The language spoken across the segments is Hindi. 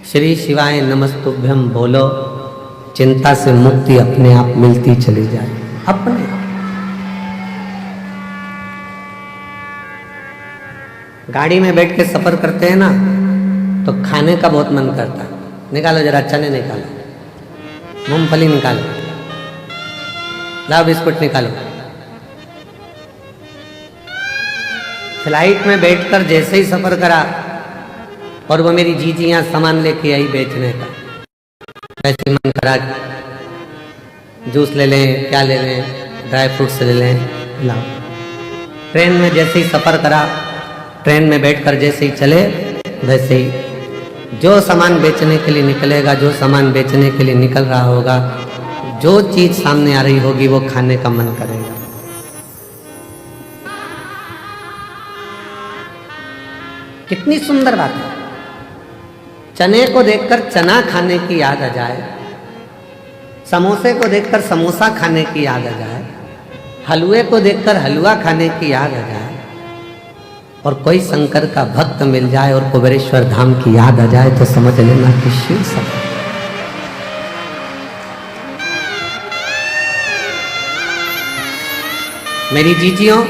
श्री शिवाय नमस्तुभ्यम बोलो, चिंता से मुक्ति अपने आप मिलती चली जाए। अपने आप गाड़ी में बैठ के सफर करते हैं ना, तो खाने का बहुत मन करता है। निकालो जरा चने निकालो, मूंगफली निकालो, लाओ बिस्कुट निकालो। फ्लाइट में बैठकर जैसे ही सफर करा और वो मेरी जीजियां सामान लेके आई बेचने का, वैसे मन करा जूस ले लें, क्या ले लें, ड्राई फ्रूट्स ले लें, लाओ। ट्रेन में जैसे ही सफर करा, ट्रेन में बैठकर जैसे ही चले, वैसे ही जो सामान बेचने के लिए निकलेगा, जो सामान बेचने के लिए निकल रहा होगा, जो चीज सामने आ रही होगी वो खाने का मन करेगा। कितनी सुंदर बात है। चने को देखकर चना खाने की याद आ जाए, समोसे को देखकर समोसा खाने की याद आ जाए, हलवे को देखकर हलवा खाने की याद आ जाए, और कोई शंकर का भक्त मिल जाए और कुबेरेश्वर धाम की याद आ जाए, तो समझ लेना कि शिव सब। मेरी जीजियों,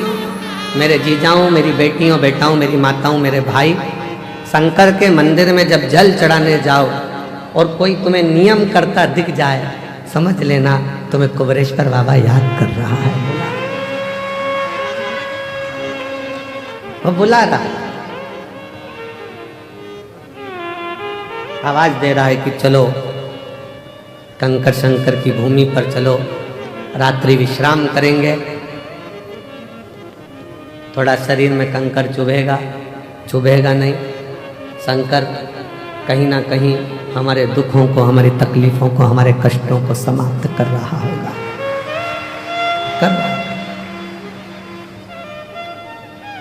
मेरे जीजाओं, मेरी बेटियों, बेटाओं, मेरी माताओं, मेरे भाई, शंकर के मंदिर में जब जल चढ़ाने जाओ और कोई तुम्हें नियम करता दिख जाए, समझ लेना तुम्हें कुबेरेश्वर बाबा याद कर रहा है। वो बुला रहा है, आवाज दे रहा है कि चलो कंकर शंकर की भूमि पर चलो, रात्रि विश्राम करेंगे। थोड़ा शरीर में कंकर चुभेगा, चुभेगा नहीं, शंकर कहीं ना कहीं हमारे दुखों को, हमारी तकलीफों को, हमारे कष्टों को समाप्त कर रहा होगा। कर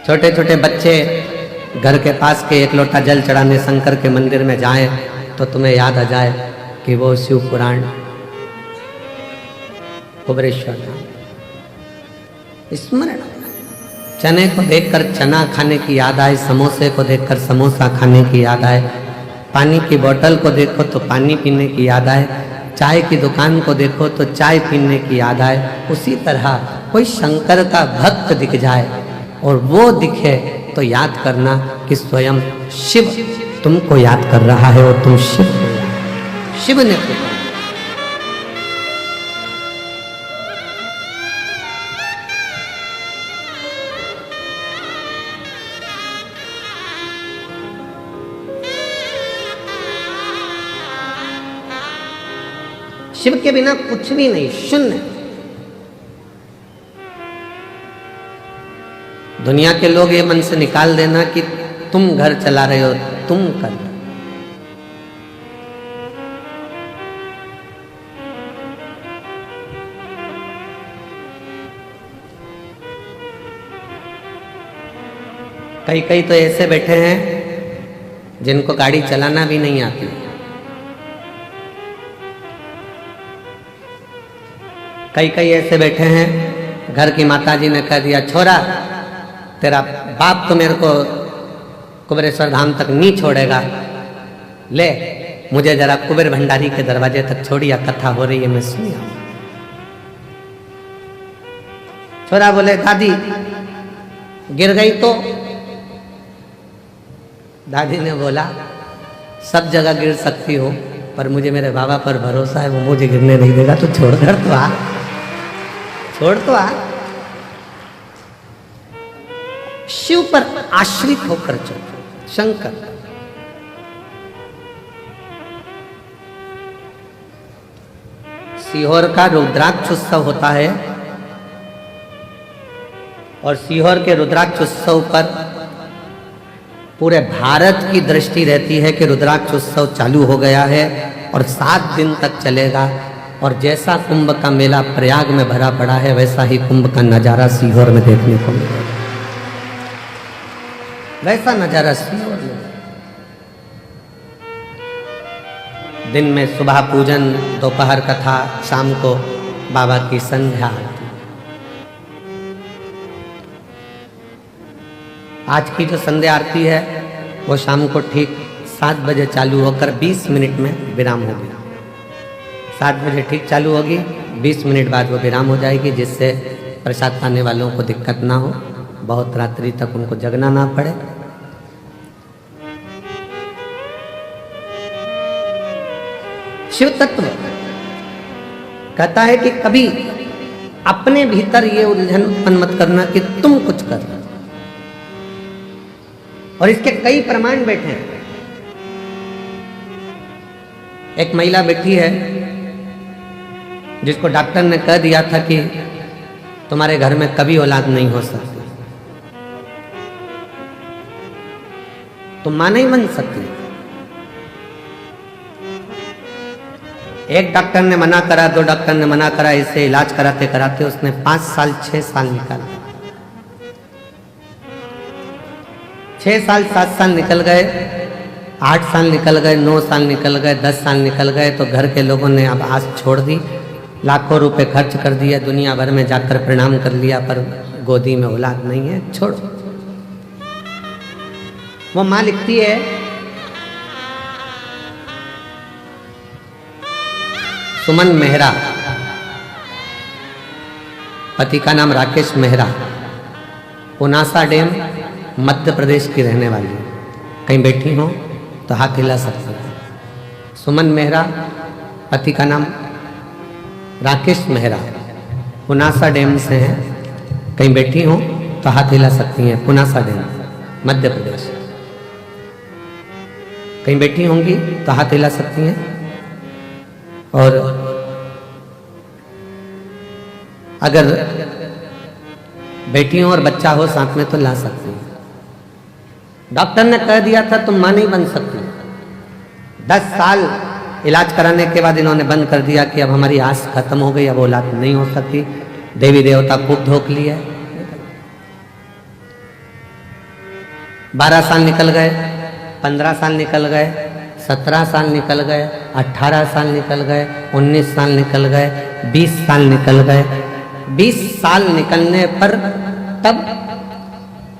छोटे छोटे बच्चे घर के पास के एक लोटा जल चढ़ाने शंकर के मंदिर में जाएं, तो तुम्हें याद आ जाए कि वो शिव पुराण, कुबेरेश्वर स्मरण। चने को देखकर चना खाने की याद आए, समोसे को देखकर समोसा खाने की याद आए, पानी की बोतल को देखो तो पानी पीने की याद आए, चाय की दुकान को देखो तो चाय पीने की याद आए। उसी तरह कोई शंकर का भक्त दिख जाए और वो दिखे तो याद करना कि स्वयं शिव तुमको याद कर रहा है और तुम शिव हो। शिव ने पुकारा। शिव के बिना कुछ भी नहीं, शून्य। दुनिया के लोग ये मन से निकाल देना कि तुम घर चला रहे हो, तुम कर। कई कई तो ऐसे बैठे हैं जिनको गाड़ी चलाना भी नहीं आती। कई कई ऐसे बैठे हैं, घर की माताजी ने कह दिया, छोरा तेरा बाप तो मेरे को कुबेरेश्वर धाम तक नहीं छोड़ेगा, ले मुझे जरा कुबेर भंडारी के दरवाजे तक छोड़िया, कथा हो रही है मैं सुनिया। छोरा बोले, दादी गिर गई तो? दादी ने बोला, सब जगह गिर सकती हो, पर मुझे मेरे बाबा पर भरोसा है, वो मुझे गिरने नहीं देगा, तो छोड़कर तो आ, छोड़ तो आ। शिव पर आश्रित होकर चलो। शंकर सीहोर का रुद्राक्ष उत्सव होता है और सीहोर के रुद्राक्ष उत्सव पर पूरे भारत की दृष्टि रहती है कि रुद्राक्ष उत्सव चालू हो गया है और 7 दिन तक चलेगा। और जैसा कुंभ का मेला प्रयाग में भरा पड़ा है, वैसा ही कुंभ का नजारा सीहोर में देखने को मिलेगा। वैसा नजारा सीहोर में। दिन में सुबह पूजन, दोपहर कथा, शाम को बाबा की संध्या आरती। आज की जो संध्या आरती है वो शाम को ठीक 7 बजे चालू होकर 20 मिनट में विराम होगी। 7 बजे ठीक चालू होगी, 20 मिनट बाद वो विराम हो जाएगी, जिससे प्रसाद पाने वालों को दिक्कत ना हो, बहुत रात्रि तक उनको जगना ना पड़े। शिव तत्व कहता है कि कभी अपने भीतर ये उलझन उत्पन्न मत करना कि तुम कुछ कर रहे हो, और इसके कई प्रमाण बैठे हैं। एक महिला बैठी है जिसको डॉक्टर ने कह दिया था कि तुम्हारे घर में कभी औलाद नहीं हो सकती, तुम मां नहीं बन सकती। एक डॉक्टर ने मना करा, 2 डॉक्टर ने मना करा, इसे इलाज कराते कराते उसने 5 साल 6 साल निकाला। 6 साल 7 साल निकल गए, 8 साल निकल गए, 9 साल निकल गए, 10 साल निकल गए, तो घर के लोगों ने अब आस छोड़ दी, लाखों रुपए खर्च कर दिया, दुनिया भर में जाकर प्रणाम कर लिया, पर गोदी में औलाद नहीं है, छोड़ो। वो मां लिखती है, सुमन मेहरा, पति का नाम राकेश मेहरा, पुनासा डैम मध्य प्रदेश की रहने वाली, कहीं बैठी हो तो हाथ हिला सकते हैं। सुमन मेहरा, पति का नाम राकेश मेहरा, पुनासा डैम से हैं, कहीं बैठी हो तो हाथ हिला सकती हैं। पुनासा डैम मध्य प्रदेश, कहीं बैठी होंगी तो हाथ हिला सकती हैं। और अगर बेटी हो और बच्चा हो साथ में तो ला सकती है। डॉक्टर ने कह दिया था तुम मां नहीं बन सकती। 10 साल इलाज कराने के बाद इन्होंने बंद कर दिया कि अब हमारी आस खत्म हो गई, अब औलाद नहीं हो सकती। देवी देवता खूब धोख लिया। 12 साल निकल गए, 15 साल निकल गए, 17 साल निकल गए, 18 साल निकल गए, 19 साल निकल गए, 20 साल निकल गए। 20 साल निकलने पर तब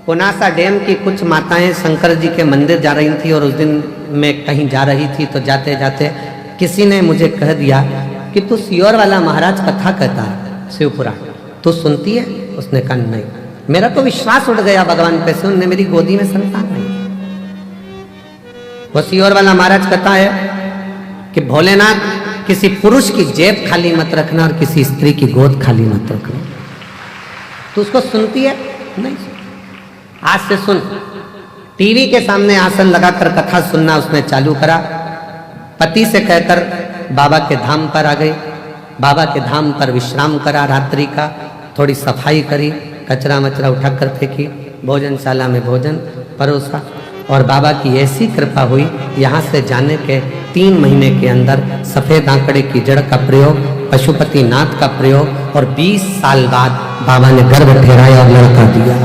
पुनासा डैम की कुछ माताएं शंकर जी के मंदिर जा रही थी, और उस दिन मैं कहीं जा रही थी, तो जाते जाते किसी ने मुझे कह दिया कि तू सियोर वाला महाराज कथा कहता है शिवपुराण, तू सुनती है? उसने कहा नहीं। मेरा तो विश्वास उठ गया भगवान पे से, उनने मेरी गोदी में संतान नहीं। वो सियोर वाला महाराज कहता है कि भोलेनाथ किसी पुरुष की जेब खाली मत रखना और किसी स्त्री की गोद खाली मत रखना। तो उसको सुनती है? नहीं। आज से सुन। टीवी के सामने आसन लगाकर कथा सुनना उसने चालू करा। पति से कहकर बाबा के धाम पर आ गई। बाबा के धाम पर विश्राम करा, रात्रि का थोड़ी सफाई करी, कचरा मचरा उठा कर फेंकी, भोजनशाला में भोजन परोसा, और बाबा की ऐसी कृपा हुई, यहाँ से जाने के 3 महीने के अंदर सफेद आंकड़े की जड़ का प्रयोग, पशुपति नाथ का प्रयोग, और 20 साल बाद बाबा ने गर्भ ठहराया और लड़का दिया।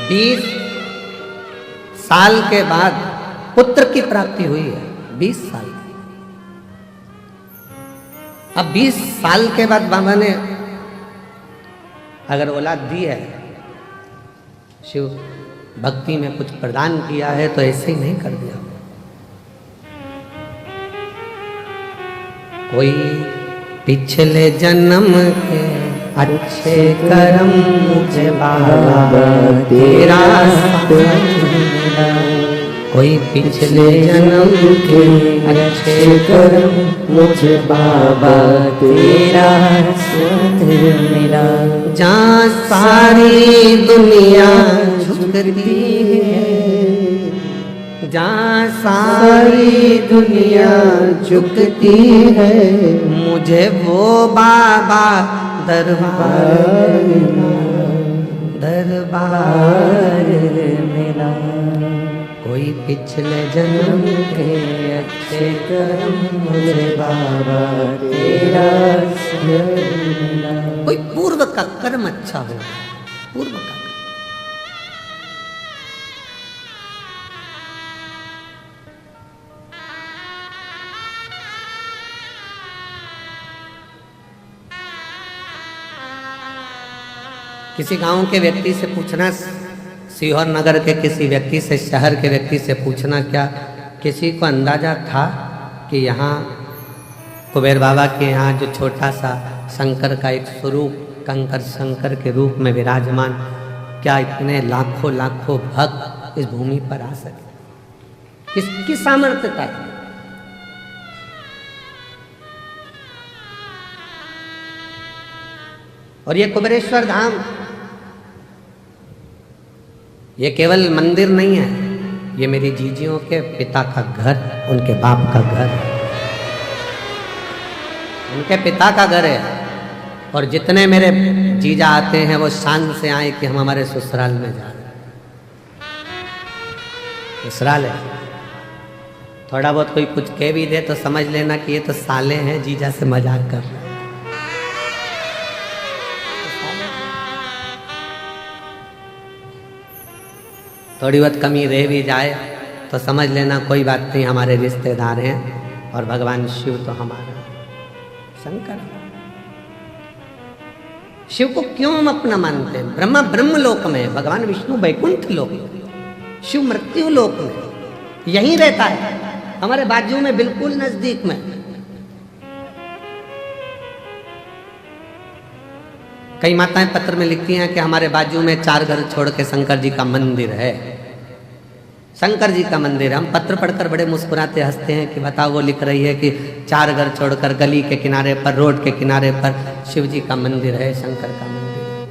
20 साल के बाद पुत्र की प्राप्ति हुई है। 20 साल। अब 20 साल के बाद बाबा ने अगर औलाद दी है, शिव भक्ति में कुछ प्रदान किया है, तो ऐसे ही नहीं कर दिया। कोई पिछले जन्म के अच्छे कर्म मुझे बाबा तेरा मिला। कोई पिछले जन्म के अच्छे कर्म मुझे बाबा तेरा मिला। जहाँ सारी दुनिया झुकती है, जहाँ सारी दुनिया झुकती है, मुझे वो बाबा दरबार मिला। कोई पिछले जन्म के अच्छे कर्म मुझे बाबा तेरा मिला। कोई पूर्व का कर्म अच्छा हो, पूर्व का। किसी गांव के व्यक्ति से पूछना सीहोर नगर के किसी व्यक्ति से, शहर के व्यक्ति से पूछना, क्या किसी को अंदाजा था कि यहाँ कुबेर बाबा के यहाँ जो छोटा सा शंकर का एक स्वरूप कंकर शंकर के रूप में विराजमान, क्या इतने लाखों लाखों भक्त इस भूमि पर आ सके? किसकी सामर्थ्यता है? और ये कुबेरेश्वर धाम ये केवल मंदिर नहीं है, ये मेरी जीजियों के पिता का घर, उनके बाप का घर, उनके पिता का घर है। और जितने मेरे जीजा आते हैं वो शान से आए कि हम हमारे ससुराल में जा रहे हैं। ससुराल है, थोड़ा बहुत कोई कुछ कह भी दे तो समझ लेना कि ये तो साले हैं, जीजा से मजाक कर रहे हैं। थोड़ी बहुत कमी रह भी जाए तो समझ लेना कोई बात नहीं, हमारे रिश्तेदार हैं। और भगवान शिव तो हमारा शंकर, शिव को क्यों हम अपना मानते हैं? ब्रह्मा ब्रह्म लोक में, भगवान विष्णु वैकुंठ लोक में, शिव मृत्यु लोक में, यहीं रहता है, हमारे बाजू में, बिल्कुल नजदीक में। कई माताएं पत्र में लिखती हैं कि हमारे बाजू में 4 घर छोड़ के शंकर जी का मंदिर है, शंकर जी का मंदिर है। हम पत्र पढ़कर बड़े मुस्कुराते हंसते हैं कि बताओ, वो लिख रही है कि 4 घर छोड़कर गली के किनारे पर, रोड के किनारे पर शिव जी का मंदिर है, शंकर का मंदिर है,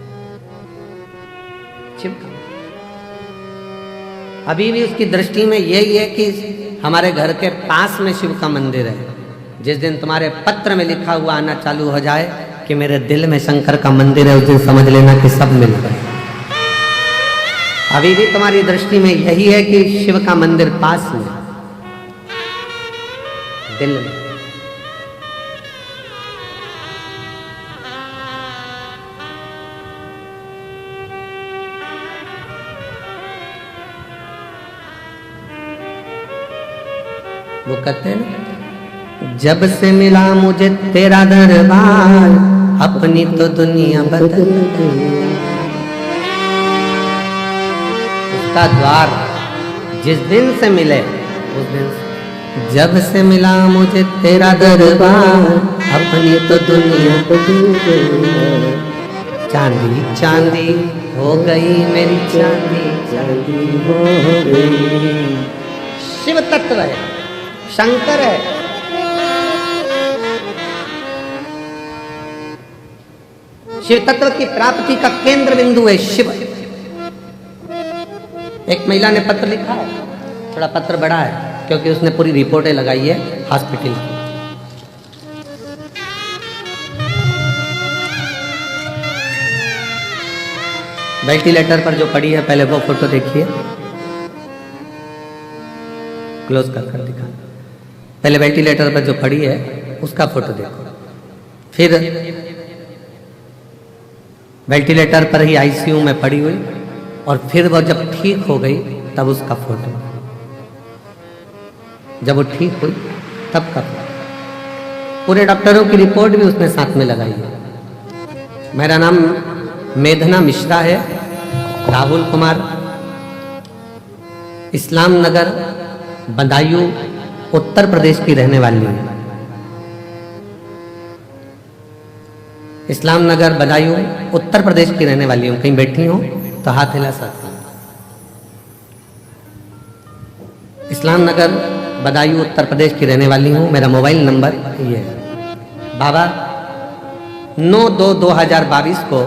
शिव का। अभी भी उसकी दृष्टि में यही है कि हमारे घर के पास में शिव का मंदिर है। जिस दिन तुम्हारे पत्र में लिखा हुआ आना चालू हो जाए कि मेरे दिल में शंकर का मंदिर है, उस दिन समझ लेना कि सब मिल गए। अभी भी तुम्हारी दृष्टि में यही है कि शिव का मंदिर पास में, दिल में। वो कहते हैं ना, जब से मिला मुझे तेरा दरबार, अपनी तो दुनिया बदल गई। उसका द्वार जिस दिन से मिले, उस दिन से, जब से मिला मुझे तेरा दरबार, अपनी तो दुनिया बदल गई। चांदी चांदी हो गई मेरी, चांदी चांदी हो गई। शिव तत्व है, शंकर है। शिव तत्व की प्राप्ति का केंद्र बिंदु है शिव। एक महिला ने पत्र लिखा है, थोड़ा पत्र बड़ा है क्योंकि उसने पूरी रिपोर्टें लगाई है हॉस्पिटल की। वेंटिलेटर पर जो पड़ी है, पहले वो फोटो देखिए, क्लोज कर दिखा। पहले वेंटिलेटर पर जो पड़ी है उसका फोटो देखो, फिर वेंटिलेटर पर ही आईसीयू में पड़ी हुई, और फिर वो जब ठीक हो गई तब उसका फोटो, जब वो ठीक हुई तब का फोटो। पूरे डॉक्टरों की रिपोर्ट भी उसने साथ में लगाई है। मेरा नाम मेघना मिश्रा है, राहुल कुमार, इस्लाम नगर बदायूं उत्तर प्रदेश की रहने वाली हूँ। इस्लाम नगर बदायूं उत्तर प्रदेश की रहने वाली हूँ। कहीं बैठी हूँ तो हाथ हिला सकते हैं। इस्लाम नगर बदायूं उत्तर प्रदेश की रहने वाली हूँ। मेरा मोबाइल नंबर ये है। बाबा 9/2/2022 को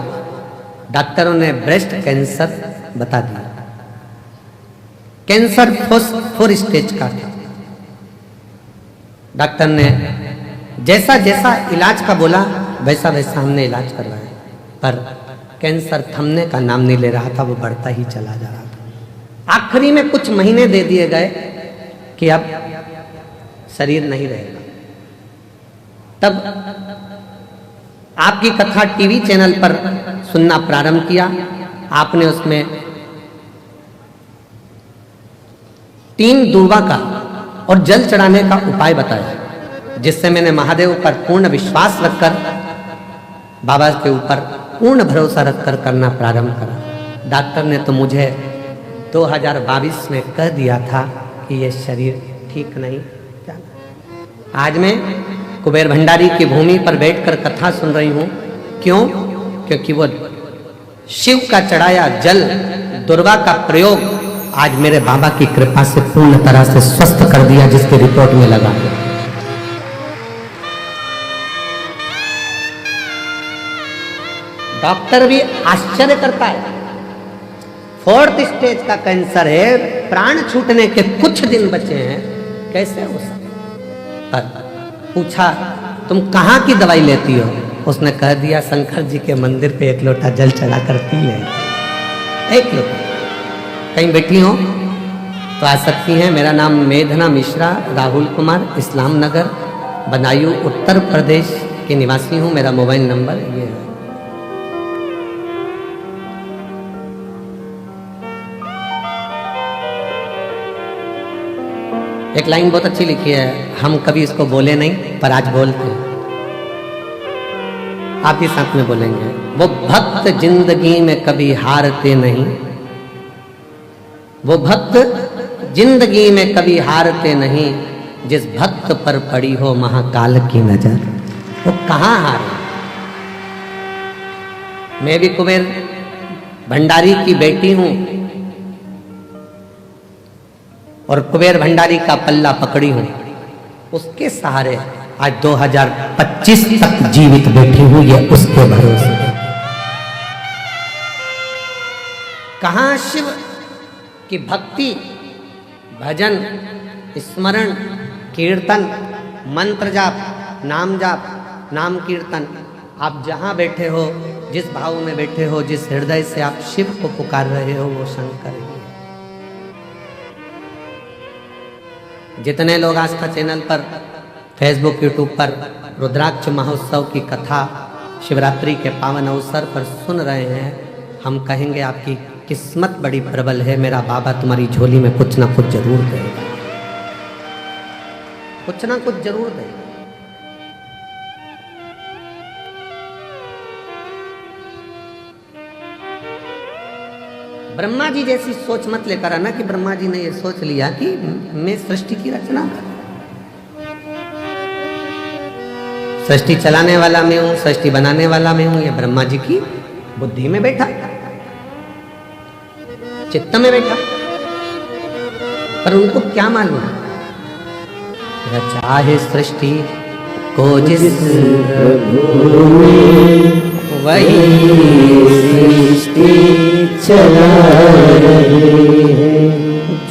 डॉक्टरों ने ब्रेस्ट कैंसर बता दिया। कैंसर 4 स्टेज का था। डॉक्टर ने जैसा जैसा इलाज का बोला वैसा वैसा हमने इलाज करवाया, पर कैंसर थमने का नाम नहीं ले रहा था, वो बढ़ता ही चला जा रहा था। आखिरी में कुछ महीने दे दिए गए कि अब शरीर नहीं रहेगा। तब आपकी कथा टीवी चैनल पर सुनना प्रारंभ किया। आपने उसमें 3 दूर्वा का और जल चढ़ाने का उपाय बताया, जिससे मैंने महादेव पर पूर्ण विश्वास रखकर, बाबा के ऊपर पूर्ण भरोसा रखकर करना प्रारंभ करा। डॉक्टर ने तो मुझे 2022 में कह दिया था कि ये शरीर ठीक नहीं जाना। आज मैं कुबेर भंडारी की भूमि पर बैठकर कथा सुन रही हूँ। क्यों? क्योंकि वो शिव का चढ़ाया जल, दुर्वा का प्रयोग आज मेरे बाबा की कृपा से पूर्ण तरह से स्वस्थ कर दिया, जिसके रिपोर्ट में लगा। डॉक्टर भी आश्चर्य करता है। 4th स्टेज का कैंसर है, प्राण छूटने के कुछ दिन बचे हैं, कैसे हो सकता? पर पूछा तुम कहाँ की दवाई लेती हो? उसने कह दिया शंकर जी के मंदिर पे 1 लोटा जल चढ़ा करती है। 1 लोटा। कहीं बैठी हो तो आ सकती हैं। मेरा नाम मेघना मिश्रा राहुल कुमार, इस्लाम नगर, बदायूं, उत्तर प्रदेश के निवासी हूँ। मेरा मोबाइल नंबर ये है। एक लाइन बहुत अच्छी लिखी है, हम कभी इसको बोले नहीं पर आज बोलते हैं, आप ही साथ में बोलेंगे। वो भक्त जिंदगी में कभी हारते नहीं, वो भक्त जिंदगी में कभी हारते नहीं, जिस भक्त पर पड़ी हो महाकाल की नजर, वो कहाँ हारे। मैं भी कुबेर भंडारी की बेटी हूं और कुबेर भंडारी का पल्ला पकड़ी हूं। उसके सहारे आज 2025 तक जीवित बैठी हूं, ये उसके भरोसे। कहां शिव की भक्ति, भजन, स्मरण, कीर्तन, मंत्र जाप, नाम जाप, नाम कीर्तन। आप जहां बैठे हो, जिस भाव में बैठे हो, जिस हृदय से आप शिव को पुकार रहे हो, वो शंकर ही है। जितने लोग आस्था चैनल पर, फेसबुक, यूट्यूब पर रुद्राक्ष महोत्सव की कथा शिवरात्रि के पावन अवसर पर सुन रहे हैं, हम कहेंगे आपकी किस्मत बड़ी प्रबल है। मेरा बाबा तुम्हारी झोली में कुछ ना कुछ जरूर देगा, कुछ ना कुछ जरूर देगा। ब्रह्मा जी जैसी सोच मत लेकर आना कि ब्रह्मा जी ने ये सोच लिया कि मैं सृष्टि की रचना कर, सृष्टि चलाने वाला मैं हूं, सृष्टि बनाने वाला मैं हूं। ये ब्रह्मा जी की बुद्धि में बैठा, चित्त में बैठा, पर उनको क्या मालूम रचा है सृष्टि को जिस वही सृष्टि चला रही है।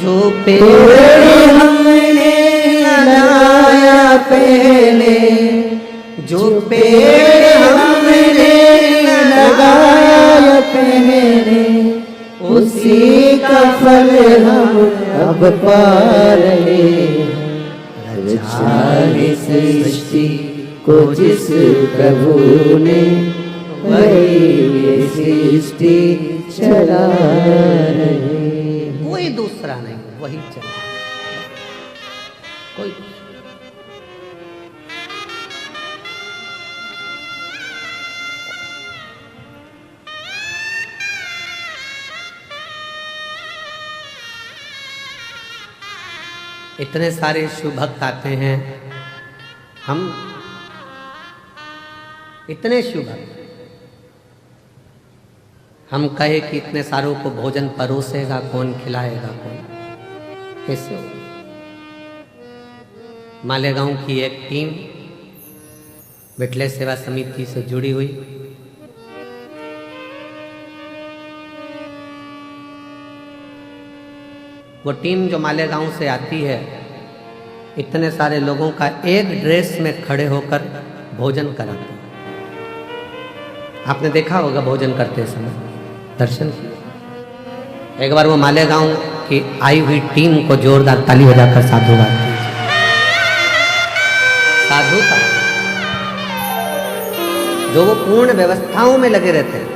जो पेड़ हमने लगाया पहले, जो पेड़ हमने लगाया पहले, उसी का फल हम अब पा रहे हैं। रचा है सृष्टि को जिस प्रभु ने, वही सृष्टि चला रहे। कोई दूसरा नहीं, वही चला। कोई इतने सारे शिव भक्त आते हैं, हम इतने शिव भक्त, हम कहे कि इतने सारों को भोजन परोसेगा कौन, खिलाएगा कौन, कैसे हो? मालेगांव की एक टीम बिटले सेवा समिति से जुड़ी हुई, वो टीम जो मालेगांव से आती है, इतने सारे लोगों का एक ड्रेस में खड़े होकर भोजन कराते। आपने देखा होगा भोजन करते समय, दर्शन किया। एक बार वो मालेगांव की आई हुई टीम को जोरदार ताली बजाकर साधुवाद दी। साधु था जो वो पूर्ण व्यवस्थाओं में लगे रहते हैं।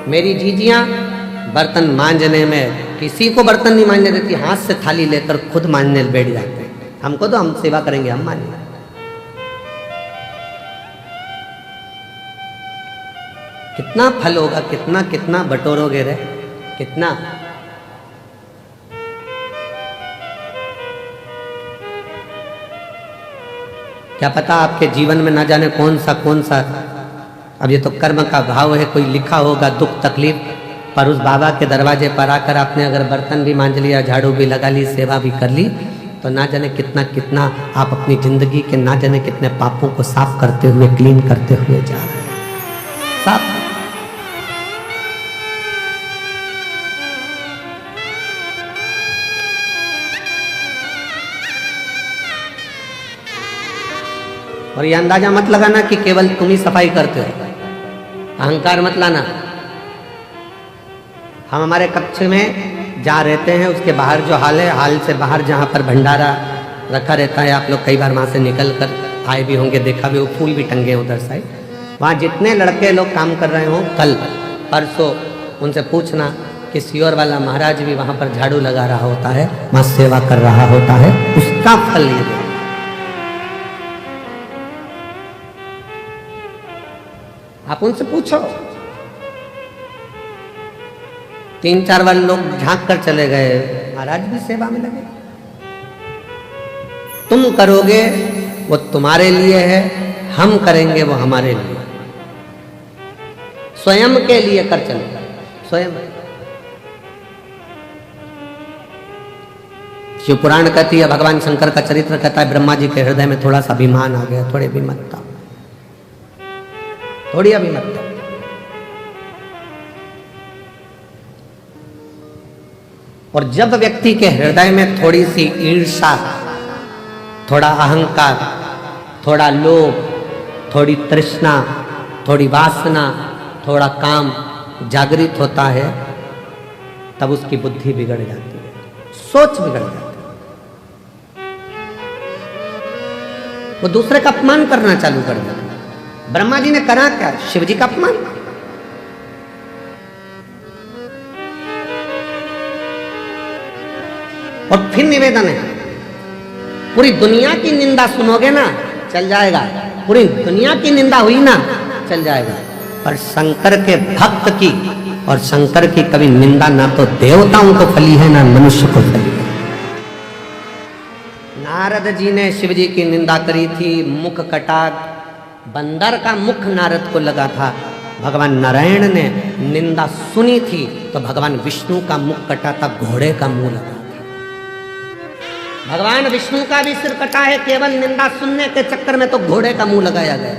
मेरी जीजियां बर्तन मांजने में किसी को बर्तन नहीं मांजने देती, हाथ से थाली लेकर खुद मांजने बैठ जाते हैं। हमको तो हम सेवा करेंगे, हम मानेंगे। कितना फल होगा, कितना कितना बटोरोगे रे, कितना। क्या पता आपके जीवन में ना जाने कौन सा, अब ये तो कर्म का भाव है, कोई लिखा होगा दुख तकलीफ, पर उस बाबा के दरवाजे पर आकर आपने अगर बर्तन भी मांज लिया, झाड़ू भी लगा ली, सेवा भी कर ली, तो ना जाने कितना कितना आप अपनी जिंदगी के ना जाने कितने पापों को साफ करते हुए, क्लीन करते हुए जा रहे हैं। साफ। और ये अंदाजा मत लगाना कि केवल तुम ही सफाई करते हो, अहंकार मत लाना। हम हमारे कक्ष में जहाँ रहते हैं उसके बाहर जो हाल है, हाल से बाहर जहाँ पर भंडारा रखा रहता है, आप लोग कई बार वहाँ से निकल कर आए भी होंगे, देखा भी, वो फूल भी टंगे उधर साइड। वहाँ जितने लड़के लोग काम कर रहे हों कल परसों, उनसे पूछना कि सियोर वाला महाराज भी वहाँ पर झाड़ू लगा रहा होता है, वहाँ सेवा कर रहा होता है, उसका फल ये दे। आप उनसे पूछो। 3-4 बार लोग झांक कर चले गए, महाराज भी सेवा में लगे। तुम करोगे वो तुम्हारे लिए है, हम करेंगे वो हमारे लिए। स्वयं के लिए कर चलो, स्वयं। शिव पुराण कहती है, भगवान शंकर का चरित्र कहता है, ब्रह्मा जी के हृदय में थोड़ा सा अभिमान आ गया, थोड़ी अभिमतता, थोड़ी अभिमतता। और जब व्यक्ति के हृदय में थोड़ी सी ईर्ष्या, थोड़ा अहंकार, थोड़ा लोभ, थोड़ी तृष्णा, थोड़ी वासना, थोड़ा काम जागृत होता है, तब उसकी बुद्धि बिगड़ जाती है, सोच बिगड़ जाती है, वो दूसरे का अपमान करना चालू कर देता है। ब्रह्मा जी ने करा क्या? शिव जी का अपमान। और फिर निवेदन है, पूरी दुनिया की निंदा सुनोगे ना चल जाएगा, पूरी दुनिया की निंदा हुई ना चल जाएगा, पर शंकर के भक्त की और शंकर की कभी निंदा ना तो देवताओं को फली है ना मनुष्य को फली है। नारद जी ने शिव जी की निंदा करी थी, मुख कटा, बंदर का मुख नारद को लगा था। भगवान नारायण ने निंदा सुनी थी तो भगवान विष्णु का मुख कटा था, घोड़े का मुंह लगा था। भगवान विष्णु का भी सिर कटा है केवल निंदा सुनने के चक्कर में, तो घोड़े का मुंह लगाया गया।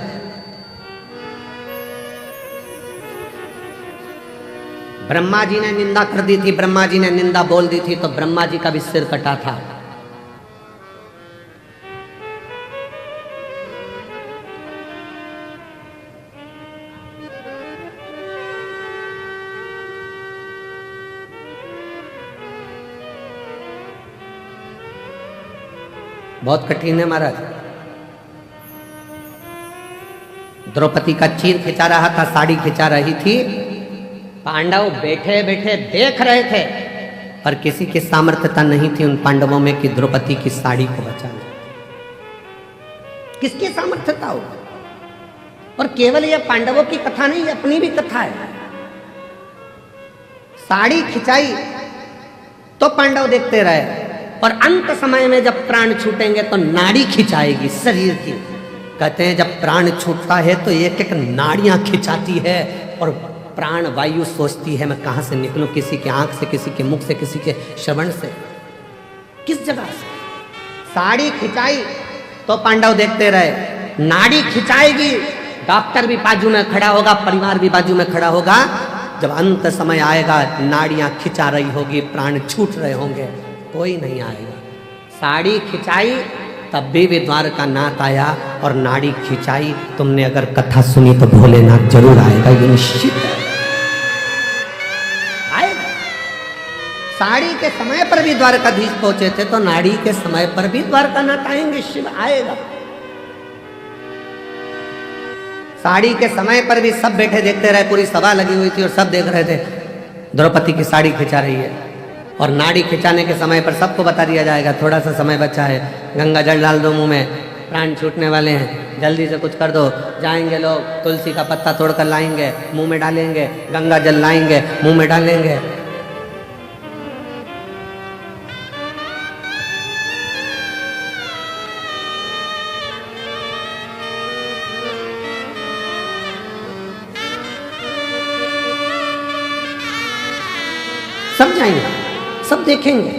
ब्रह्मा जी ने निंदा कर दी थी, ब्रह्मा जी ने निंदा बोल दी थी तो ब्रह्मा जी का भी सिर कटा था। बहुत कठिन है महाराज। द्रौपदी का चीर खिंचा रहा था, साड़ी खिंचा रही थी, पांडव बैठे बैठे देख रहे थे, पर किसी की सामर्थ्यता नहीं थी उन पांडवों में कि द्रौपदी की साड़ी को बचाना। किसकी सामर्थ्यता हो? और केवल यह पांडवों की कथा नहीं, अपनी भी कथा है। साड़ी खिंचाई तो पांडव देखते रहे, और अंत समय में जब प्राण छूटेंगे तो नाड़ी खिंचाएगी शरीर की। कहते हैं जब प्राण छूटता है तो एक एक नाड़ियां खिंचाती है, और प्राण वायु सोचती है मैं कहां से निकलूं, किसी के आंख से, किसी के मुख से, किसी के श्रवण से, किस जगह से। साड़ी खिंचाई तो पांडव देखते रहे, नाड़ी खिंचाएगी, डॉक्टर भी बाजू में खड़ा होगा, परिवार भी बाजू में खड़ा होगा। जब अंत समय आएगा, नाड़ियां खिंचा रही होगी, प्राण छूट रहे होंगे, कोई नहीं आएगा। साड़ी खिंचाई तब भी द्वारकानाथ आया, और नाड़ी खिंचाई, तुमने अगर कथा सुनी तो भोलेनाथ जरूर आएगा, ये निश्चित है, आएगा। साड़ी के समय पर भी द्वारकाधीश पहुंचे थे, तो नाड़ी के समय पर भी द्वारकानाथ आएंगे, शिव आएगा। साड़ी के समय पर भी सब बैठे देखते रहे, पूरी सभा लगी हुई थी और सब देख रहे थे द्रौपदी की साड़ी खिंचा रही है। और नाड़ी खिंचाने के समय पर सबको बता दिया जाएगा थोड़ा सा समय बचा है, गंगा जल डाल दो मुंह में, प्राण छूटने वाले हैं, जल्दी से कुछ कर दो। जाएंगे लोग, तुलसी का पत्ता तोड़कर लाएंगे, मुंह में डालेंगे, गंगा जल लाएंगे, मुंह में डालेंगे। सब जाएंगे, सब देखेंगे,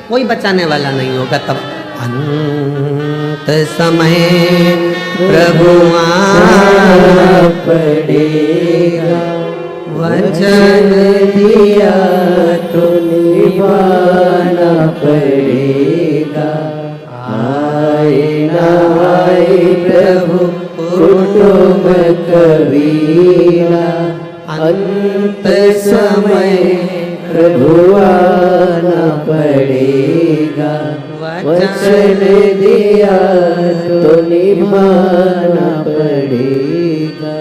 कोई बचाने वाला नहीं होगा। तब अंत समय प्रभु आना पड़ेगा, वचन दिया तो निभाना पड़ेगा। आए ना आए प्रभु कुटुंब कबीरा, अंत समय प्रभु आना पड़ेगा, वचन दिया तो निभाना पड़ेगा।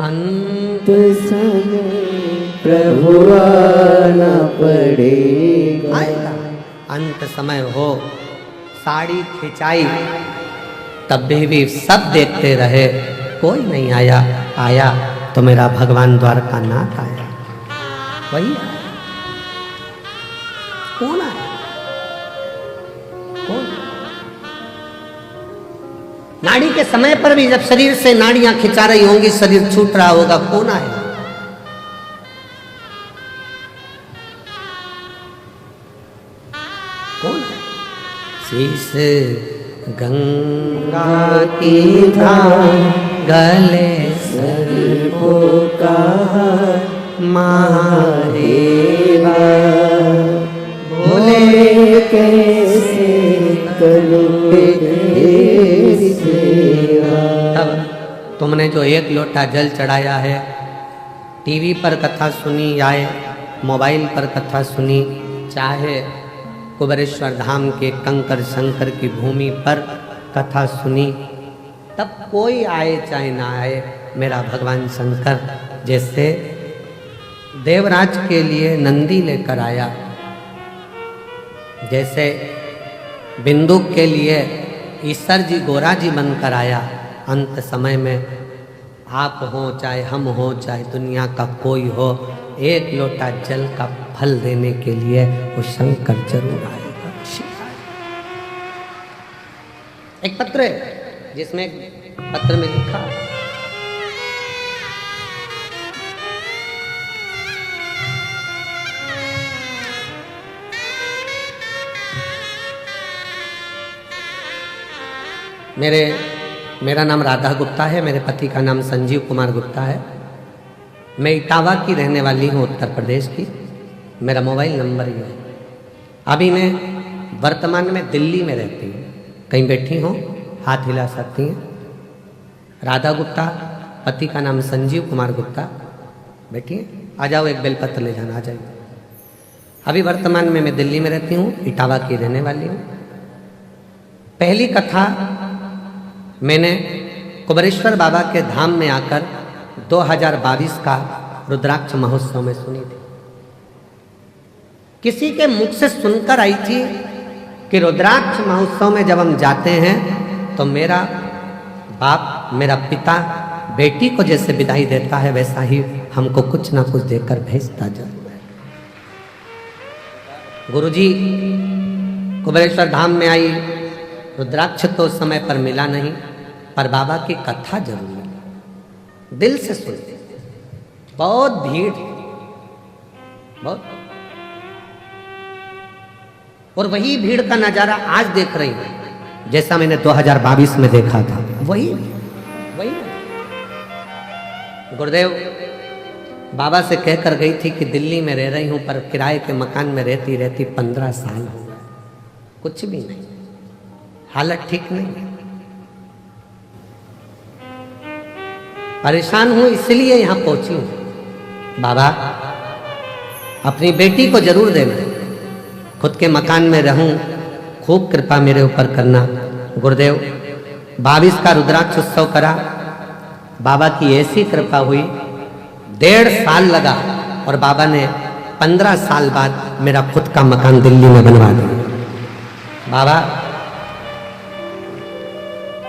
अंत समय प्रभु आना पड़ेगा। अंत समय हो, साड़ी खिंचाई तब भी सब देखते रहे, कोई नहीं आया। आया तो मेरा भगवान द्वारकानाथ आया, वही आया। कौन आया? कौन? नाड़ी के समय पर भी जब शरीर से नाड़ियां खिंचा रही होंगी, शरीर छूट रहा होगा, कौन आएगा? कौन? शीश गंगा की धाम गले सर्वो का महादेवा, बोले कैसे करूं तेरी सेवा। तब तुमने जो एक लोटा जल चढ़ाया है, टीवी पर कथा सुनी या मोबाइल पर कथा सुनी, चाहे कुबेरेश्वर धाम के कंकर शंकर की भूमि पर कथा सुनी, तब कोई आए चाहे ना आए, मेरा भगवान शंकर जैसे देवराज के लिए नंदी लेकर आया, जैसे बिंदुक के लिए ईश्वर जी गोरा जी बनकर आया, अंत समय में आप हो चाहे हम हो चाहे दुनिया का कोई हो, एक लोटा जल का फल देने के लिए वो शंकर जरूर आएगा। एक पत्र है जिसमें पत्र में लिखा, मेरा नाम राधा गुप्ता है, मेरे पति का नाम संजीव कुमार गुप्ता है। मैं इटावा की रहने वाली हूँ, उत्तर प्रदेश की। मेरा मोबाइल नंबर ये है। अभी मैं वर्तमान में दिल्ली में रहती हूँ। कहीं बैठी हो, हाथ हिला सकती हैं। राधा गुप्ता, पति का नाम संजीव कुमार गुप्ता। बैठिए, आ जाओ, एक बेलपत्र ले जाना, आ जाइए। अभी वर्तमान में मैं दिल्ली में रहती हूँ, इटावा की रहने वाली हूँ। पहली कथा मैंने कुबेरेश्वर बाबा के धाम में आकर 2022 का रुद्राक्ष महोत्सव में सुनी थी। किसी के मुख से सुनकर आई थी कि रुद्राक्ष महोत्सव में जब हम जाते हैं तो मेरा बाप, मेरा पिता बेटी को जैसे विदाई देता है, वैसा ही हमको कुछ ना कुछ देकर भेजता जरूर है। गुरुजी कुबेरेश्वर धाम में आई, रुद्राक्ष तो उस समय पर मिला नहीं, पर बाबा की कथा जरूर मिली। दिल से सुनते, बहुत भीड़, बहुत, और वही भीड़ का नजारा आज देख रही हूं जैसा मैंने 2022 में देखा था। वही गुरुदेव बाबा से कहकर गई थी कि दिल्ली में रह रही हूं, पर किराए के मकान में रहती रहती 15 साल हो गए, कुछ भी नहीं, हालत ठीक नहीं, परेशान हूं, इसलिए यहां पहुंची हूं। बाबा अपनी बेटी को जरूर देना, खुद के मकान में रहूं, खूब कृपा मेरे ऊपर करना। गुरुदेव 22 का रुद्राक्ष उत्सव करा, बाबा की ऐसी कृपा हुई, 1.5 साल लगा और बाबा ने 15 साल बाद मेरा खुद का मकान दिल्ली में बनवा दिया। बाबा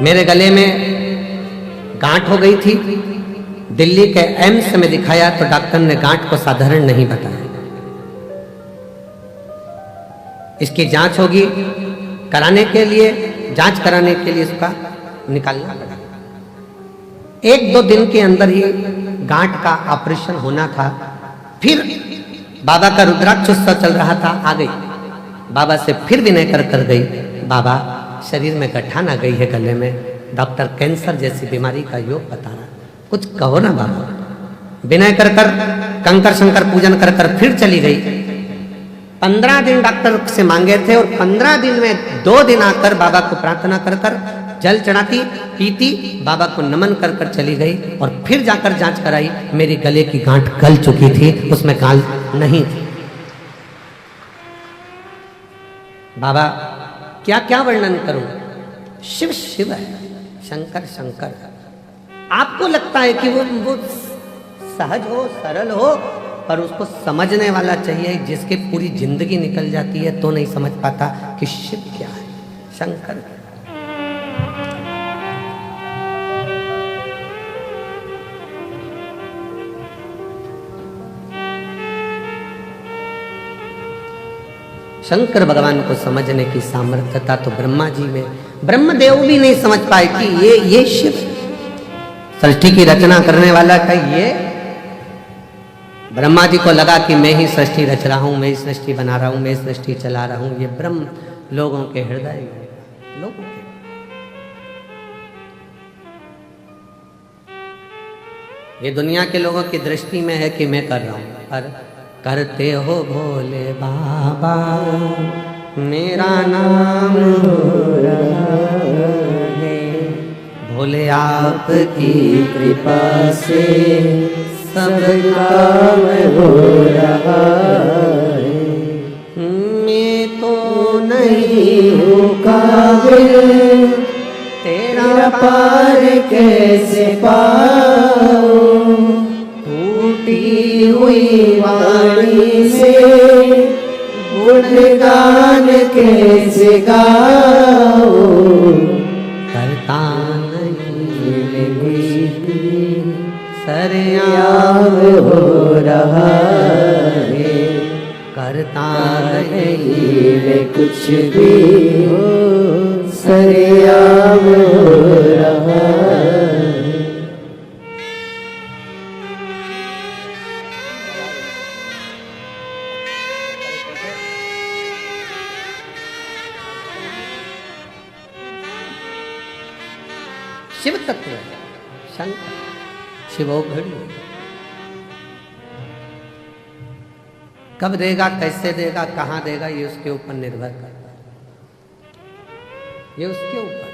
मेरे गले में गांठ हो गई थी, दिल्ली के एम्स में दिखाया तो डॉक्टर ने गांठ को साधारण नहीं बताया, इसकी जांच होगी, कराने के लिए, जांच कराने के लिए इसका निकालना पड़ा। 1-2 दिन के अंदर ही गांठ का ऑपरेशन होना था। फिर बाबा का रुद्राक्ष उत्सव चल रहा था, आ गई बाबा से फिर विनय कर गई, बाबा शरीर में गठान आ गई है गले में, डॉक्टर कैंसर जैसी बीमारी का योग बता रहा, कुछ कहो ना बाबा। विनय कर कंकर शंकर पूजन कर फिर चली गई। 15 दिन डॉक्टर से मांगे थे और 15 दिन में 2 दिन आकर बाबा को प्रार्थना कर जल चढ़ाती पीती, बाबा को नमन कर चली गई और फिर जाकर जांच कराई, मेरी गले की गांठ गल चुकी थी, उसमें काल नहीं थी। बाबा क्या क्या वर्णन करूं, शिव शिव है, शंकर शंकर। आपको लगता है कि वो सहज हो, सरल हो, पर उसको समझने वाला चाहिए, जिसके पूरी जिंदगी निकल जाती है तो नहीं समझ पाता कि शिव क्या है, शंकर क्या है। शंकर भगवान को समझने की सामर्थ्यता तो ब्रह्मा जी में, ब्रह्मदेव भी नहीं समझ पाए कि ये शिव सृष्टि की रचना करने वाला का ये। ब्रह्मा जी को लगा कि मैं ही सृष्टि रच रहा हूं, मैं ही सृष्टि बना रहा हूं, मैं सृष्टि चला रहा हूं। ये ब्रह्म लोगों के हृदय, लोगों के, ये दुनिया के लोगों की दृष्टि में है कि मैं कर रहा हूं, पर करते हो भोले बाबा, मेरा नाम हो रहा है, भोले आपकी कृपा से सब काम हो रहा है। मैं तो नहीं हूँ काबिल, तेरा पार कैसे पाऊं, टूटी हुई वाणी से गुणगान कैसे गाऊं, करता नहीं सरेआम हो रहा है, करता नहीं मैं कुछ भी हो, सरेआम हो रहा है। शिव तत्व है, शंकर शिवो घड़ी, कब देगा, कैसे देगा, कहां देगा, ये उसके ऊपर निर्भर करता है, ये उसके ऊपर,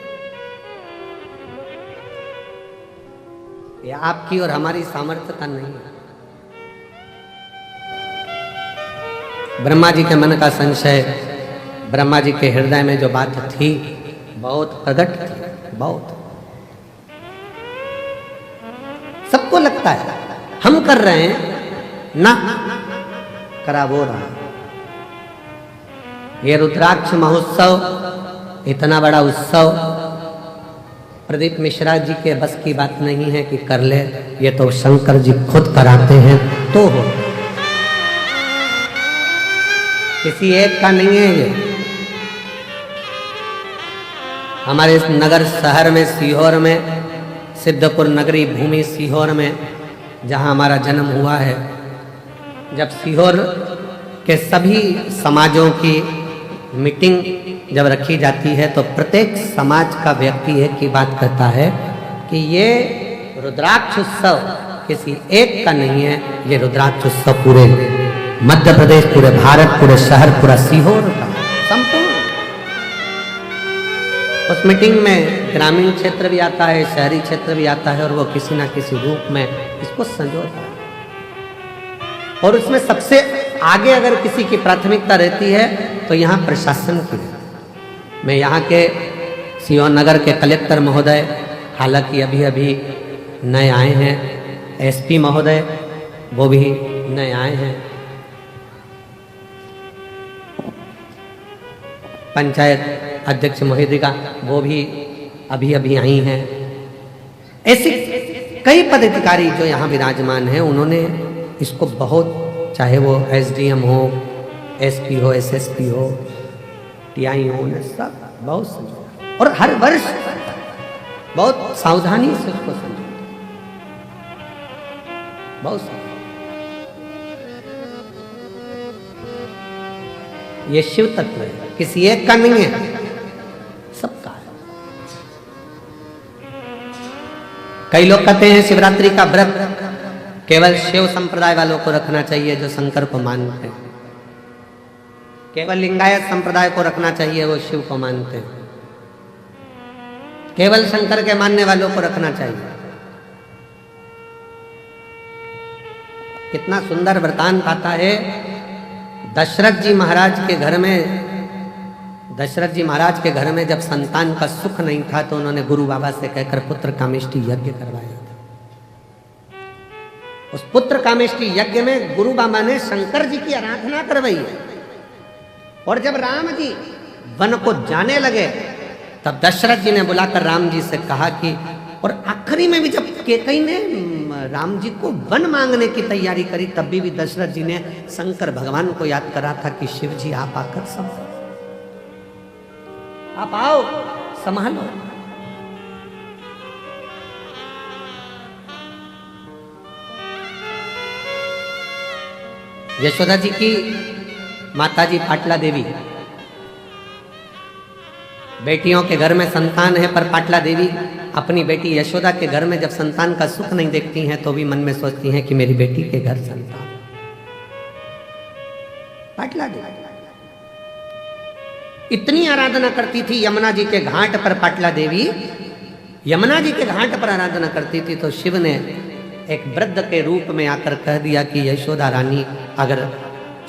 ये आपकी और हमारी सामर्थ्यता नहीं है। ब्रह्मा जी के मन का संशय, ब्रह्मा जी के हृदय में जो बात थी बहुत प्रकट थी, बहुत। सबको लगता है हम कर रहे हैं ना, करा वो रहा। ये रुद्राक्ष महोत्सव इतना बड़ा उत्सव प्रदीप मिश्रा जी के बस की बात नहीं है कि कर ले, ये तो शंकर जी खुद कराते हैं तो हो, किसी एक का नहीं है ये। हमारे इस नगर शहर में, सीहोर में, सिद्धपुर नगरी भूमि सीहोर में, जहाँ हमारा जन्म हुआ है, जब सीहोर के सभी समाजों की मीटिंग जब रखी जाती है तो प्रत्येक समाज का व्यक्ति एक ही बात कहता है कि ये रुद्राक्ष उत्सव किसी एक का नहीं है, ये रुद्राक्ष उत्सव पूरे मध्य प्रदेश, पूरे भारत, पूरे शहर, पूरा सीहोर का संपूर्ण। उस मीटिंग में ग्रामीण क्षेत्र भी आता है, शहरी क्षेत्र भी आता है, और वो किसी ना किसी रूप में इसको संजोता है। और उसमें सबसे आगे अगर किसी की प्राथमिकता रहती है तो यहाँ प्रशासन की। मैं यहाँ के सीहोर नगर के कलेक्टर महोदय, हालांकि अभी अभी नए आए हैं, एसपी महोदय वो भी नए आए हैं, पंचायत अध्यक्ष महोदया वो भी अभी अभी आई हैं। ऐसे कई पदाधिकारी जो यहाँ विराजमान हैं, उन्होंने इसको बहुत, चाहे वो एसडीएम हो, एसपी हो, एसएसपी हो, टीआई हो, उन्हें सब बहुत समझा, और हर वर्ष बहुत सावधानी से उसको समझा, बहुत ये शिव तत्व है, किसी एक का नहीं है, सबका है। कई लोग कहते हैं शिवरात्रि का व्रत केवल शिव संप्रदाय वालों को रखना चाहिए जो शंकर को मानते हैं, केवल लिंगायत संप्रदाय को रखना चाहिए वो शिव को मानते हैं, केवल शंकर के मानने वालों को रखना चाहिए। कितना सुंदर वृतांत आता है। दशरथ जी महाराज के घर में जब संतान का सुख नहीं था तो उन्होंने गुरु बाबा से कहकर पुत्र कामेष्टि यज्ञ करवाया था। उस पुत्र कामेष्टि यज्ञ में गुरु बाबा ने शंकर जी की आराधना करवाई है। और जब राम जी वन को जाने लगे तब दशरथ जी ने बुलाकर राम जी से कहा कि, और आखिरी में भी जब कैकेयी ने राम जी को वन मांगने की तैयारी करी तब भी दशरथ जी ने शंकर भगवान को याद करा था कि शिव जी आप आकर संभालो, आप आओ संभालो। यशोदा जी की माताजी पाटला देवी, बेटियों के घर में संतान है पर पाटला देवी अपनी बेटी यशोदा के घर में जब संतान का सुख नहीं देखती हैं तो भी मन में सोचती हैं कि मेरी बेटी के घर संतान। पाटला देवी इतनी आराधना करती थी यमुना जी के घाट पर। पाटला देवी यमुना जी के घाट पर आराधना करती थी तो शिव ने एक वृद्ध के रूप में आकर कह दिया कि यशोदा रानी अगर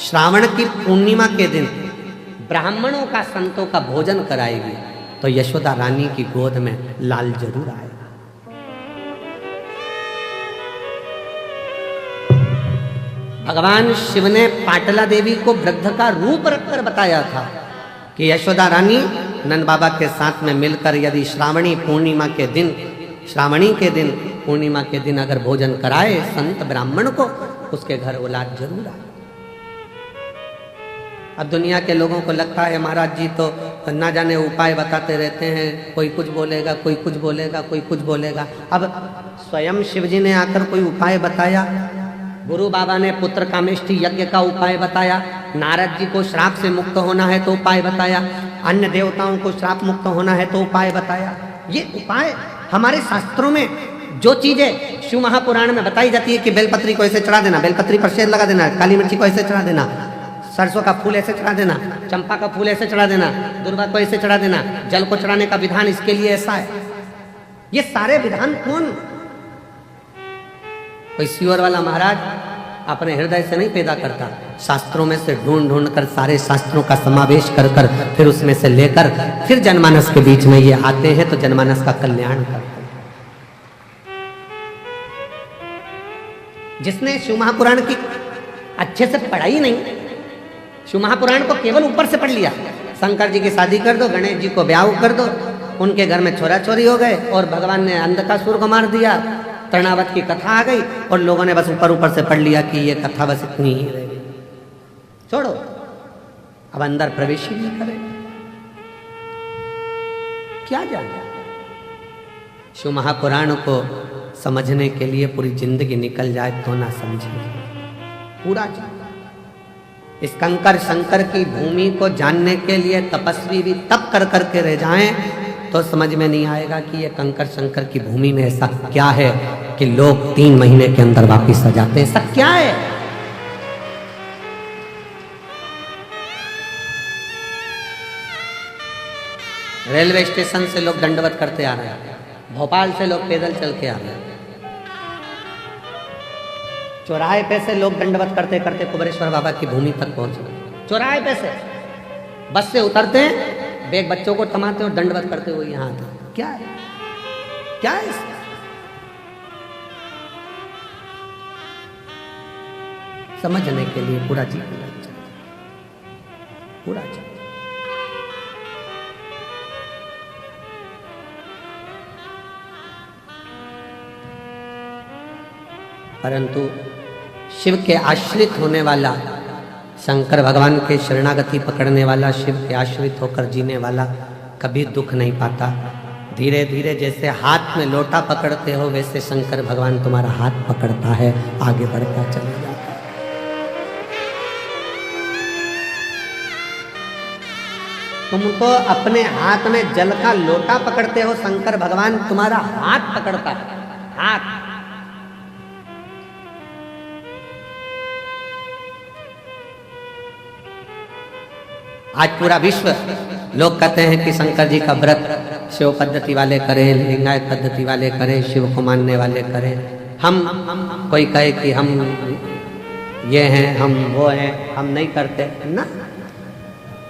श्रावण की पूर्णिमा के दिन ब्राह्मणों का संतों का भोजन कराएगी तो यशोदा रानी की गोद में लाल जरूर आएगा। भगवान शिव ने पाटला देवी को वृद्ध का रूप रखकर बताया था कि यशोदा रानी नंद बाबा के साथ में मिलकर यदि श्रावणी पूर्णिमा के दिन पूर्णिमा के दिन अगर भोजन कराए संत ब्राह्मण को, उसके घर औलाद जरूर आए। अब दुनिया के लोगों को लगता है महाराज जी तो ना जाने उपाय बताते रहते हैं, कोई कुछ बोलेगा, कोई कुछ बोलेगा, कोई कुछ बोलेगा। अब स्वयं शिव जी ने आकर कोई उपाय बताया, गुरु बाबा ने पुत्र कामेष्टि यज्ञ का उपाय बताया, नारद जी को श्राप से मुक्त होना है तो उपाय बताया, अन्य देवताओं को श्राप मुक्त होना है तो उपाय बताया। ये उपाय हमारे शास्त्रों में जो चीजें शिव महापुराण में बताई जाती है कि बेलपत्री को ऐसे चढ़ा देना, बेलपत्री पर शेर लगा देना, काली मिर्ची को ऐसे चढ़ा देना, सरसों का फूल ऐसे चढ़ा देना, चंपा का फूल ऐसे चढ़ा देना, दुर्वा को ऐसे चढ़ा देना, जल को चढ़ाने का विधान इसके लिए ऐसा है। ये सारे विधान कौन? कोई सियोर वाला महाराज अपने हृदय से नहीं पैदा करता, शास्त्रों में से ढूंढ कर सारे शास्त्रों का समावेश कर फिर उसमें से लेकर फिर जनमानस के बीच में ये आते हैं तो जनमानस का कल्याण करते हैं। जिसने शिव महापुराण की अच्छे से पढ़ाई नहीं, शिव महापुराण को केवल ऊपर से पढ़ लिया, शंकर जी की शादी कर दो, गणेश जी को ब्याह कर दो, उनके घर में छोरा छोरी हो गए और भगवान ने अंधकासुर को मार दिया, तृणावत की कथा आ गई और लोगों ने बस ऊपर से पढ़ लिया कि ये कथा बस इतनी ही रहेगी, छोड़ो, अब अंदर प्रवेश ही नहीं करेगा। क्या जाने? शिव महापुराण को समझने के लिए पूरी जिंदगी निकल जाए तो ना समझे, पूरा इस कंकर शंकर की भूमि को जानने के लिए तपस्वी भी तप कर करके रह जाएं तो समझ में नहीं आएगा कि ये कंकर शंकर की भूमि में ऐसा क्या है कि लोग 3 महीने के अंदर वापिस आ जाते हैं। ऐसा क्या है? रेलवे स्टेशन से लोग दंडवत करते आ रहे हैं, भोपाल से लोग पैदल चल के आ रहे हैं, चौराहे पे से लोग दंडवत करते करते कुबेरेश्वर बाबा की भूमि तक पहुंच गए। चौराहे पे से बस से उतरते हैं, बेग बच्चों को थमाते और दंडवत करते हुए यहाँ आते। क्या है? क्या है इसका? समझने के लिए पूरा जीवन लग जाए, पूरा जीवन। परंतु शिव के आश्रित होने वाला, शंकर भगवान के शरणागति पकड़ने वाला, शिव के आश्रित होकर जीने वाला कभी दुख नहीं पाता। धीरे धीरे जैसे हाथ में लोटा पकड़ते हो वैसे शंकर भगवान तुम्हारा हाथ पकड़ता है, आगे बढ़ता चले जाता है। तुम तो अपने हाथ में जल का लोटा पकड़ते हो, शंकर भगवान तुम्हारा हाथ पकड़ता है, हाथ। आज पूरा विश्व लोग कहते हैं कि शंकर जी का व्रत शिव पद्धति वाले करें, लिंगायत पद्धति वाले करें, शिव को मानने वाले करें। हम कोई कहे कि हम ये हैं, हम वो हैं, हम नहीं करते ना।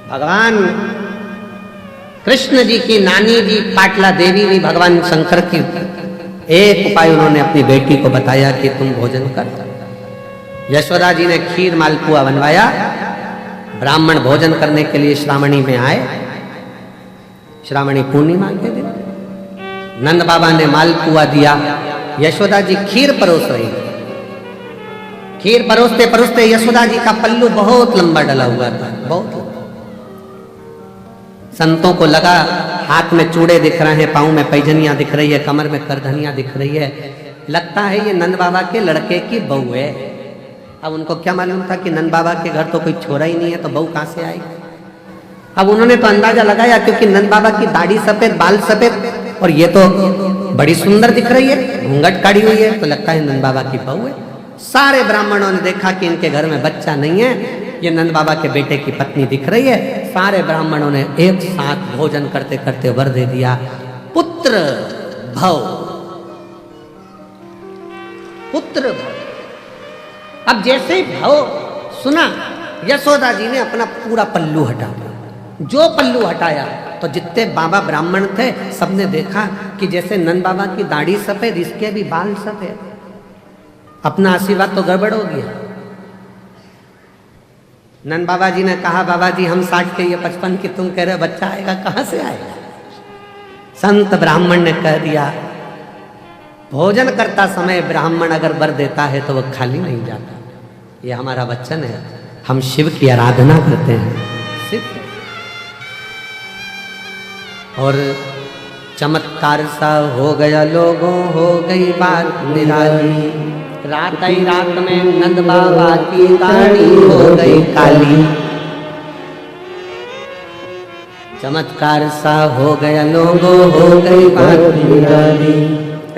भगवान कृष्ण जी की नानी जी पाटला देवी भी भगवान शंकर की एक उपाय उन्होंने अपनी बेटी को बताया कि तुम भोजन कर। यशोदा जी ने खीर मालपुआ बनवाया, ब्राह्मण भोजन करने के लिए श्रावणी में आए, श्रावणी पूर्णिमा के दिन नंद बाबा ने मालपुआ दिया, यशोदा जी खीर परोस रही। खीर परोसते परोसते यशोदा जी का पल्लू बहुत लंबा डला हुआ था, बहुत। संतों को लगा हाथ में चूड़े दिख रहे हैं, पाँव में पैजनियां दिख रही है, कमर में करधनियां दिख रही है, लगता है ये नंद बाबा के लड़के की बहू है। अब उनको क्या मालूम था कि नंद बाबा के घर तो कोई छोरा ही नहीं है, तो बहू कहां से आएगी। अब उन्होंने तो अंदाजा लगाया, क्योंकि नंद बाबा की दाढ़ी सफेद, बाल सफेद, और ये तो बड़ी सुंदर दिख रही है, घूंघट काढ़ी हुई है, तो लगता है नंद बाबा की बहू है। सारे ब्राह्मणों ने देखा कि इनके घर में बच्चा नहीं है, ये नंद बाबा के बेटे की पत्नी दिख रही है। सारे ब्राह्मणों ने एक साथ भोजन करते करते वर दे दिया, पुत्र भव, पुत्र भव। अब जैसे ही भव सुना, यशोदा जी ने अपना पूरा पल्लू हटा दिया। जो पल्लू हटाया तो जितने बाबा ब्राह्मण थे सबने देखा कि जैसे नंद बाबा की दाढ़ी सफेद, इसके भी बाल सफेद। अपना आशीर्वाद तो गड़बड़ हो गया। नंद बाबा जी ने कहा, बाबा जी हम 60 के, ये 55 की, तुम कह रहे हो बच्चा आएगा, कहां से आएगा। संत ब्राह्मण ने कह दिया, भोजन करता समय ब्राह्मण अगर वर देता है तो वह खाली नहीं जाता। ये हमारा वचन है, हम शिव की आराधना करते हैं, शिव। और चमत्कार सा हो गया लोगों, हो गई बात निराली। रात ही रात में नंद बाबा की दाढ़ी हो गई काली। चमत्कार सा हो गया लोगों, हो गई बात निराली।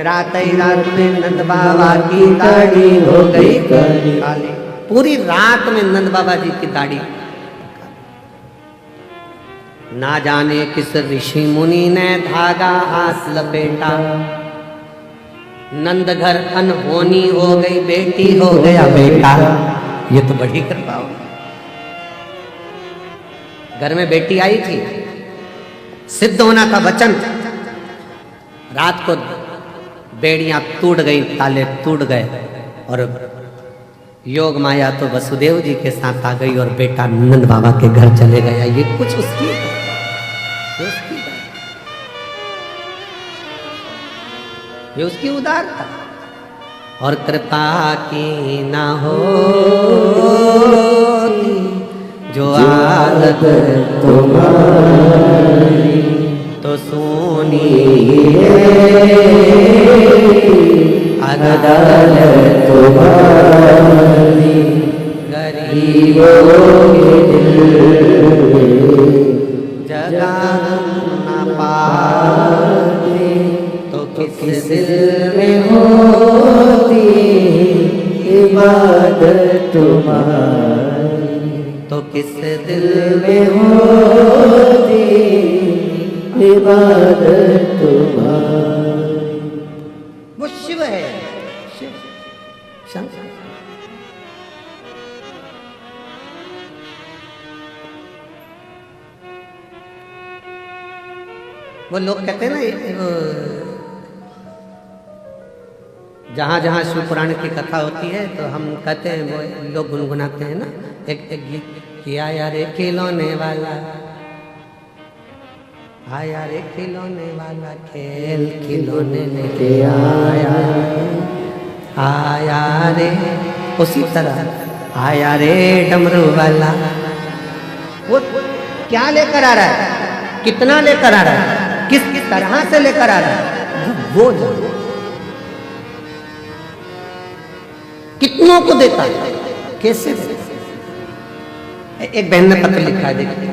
रात ही रात में नंद बाबा की दाढ़ी हो गई काली। पूरी रात में नंद बाबा जी की दाढ़ी। ना जाने किस ऋषि मुनि ने धागा हाथ लपेटा, नंद घर अनहोनी हो गई, बेटी हो गया बेटा। ये तो बड़ी कृपा हो। घर में बेटी आई थी, सिद्ध होना था वचन। रात को बेड़ियां टूट गई, ताले टूट गए, और योग माया तो वसुदेव जी के साथ आ गई और बेटा नंद बाबा के घर चले गया। ये कुछ उसकी ये उसकी उदारता और कृपा की ना हो जो आदत तुम्हारी तो सोनी अदालत तुम्हारी। गरीबों के दिल जगा न पाते तो किस दिल में होती इबादत तुम्हारी, तो किस दिल में होती इबादत तुम्हारी। वो शिव है, शिव शंकर। वो लोग कहते हैं ना, जहाँ जहाँ शिव पुराण की कथा होती है तो हम कहते हैं, वो लोग गुनगुनाते हैं ना, एक गीत कि आया रे खिलौने वाला, आया रे खिलौने वाला, खेल खिलौने लेके आया, आया रे। उसी तरह आया रे डमरू वाला। वो क्या लेकर आ रहा है, कितना लेकर आ रहा है, किस तरह से लेकर आ रहा है, वो जानो। कितनों को देता है, कैसे देता है। एक बहन ने पत्र लिखा है, देखिए।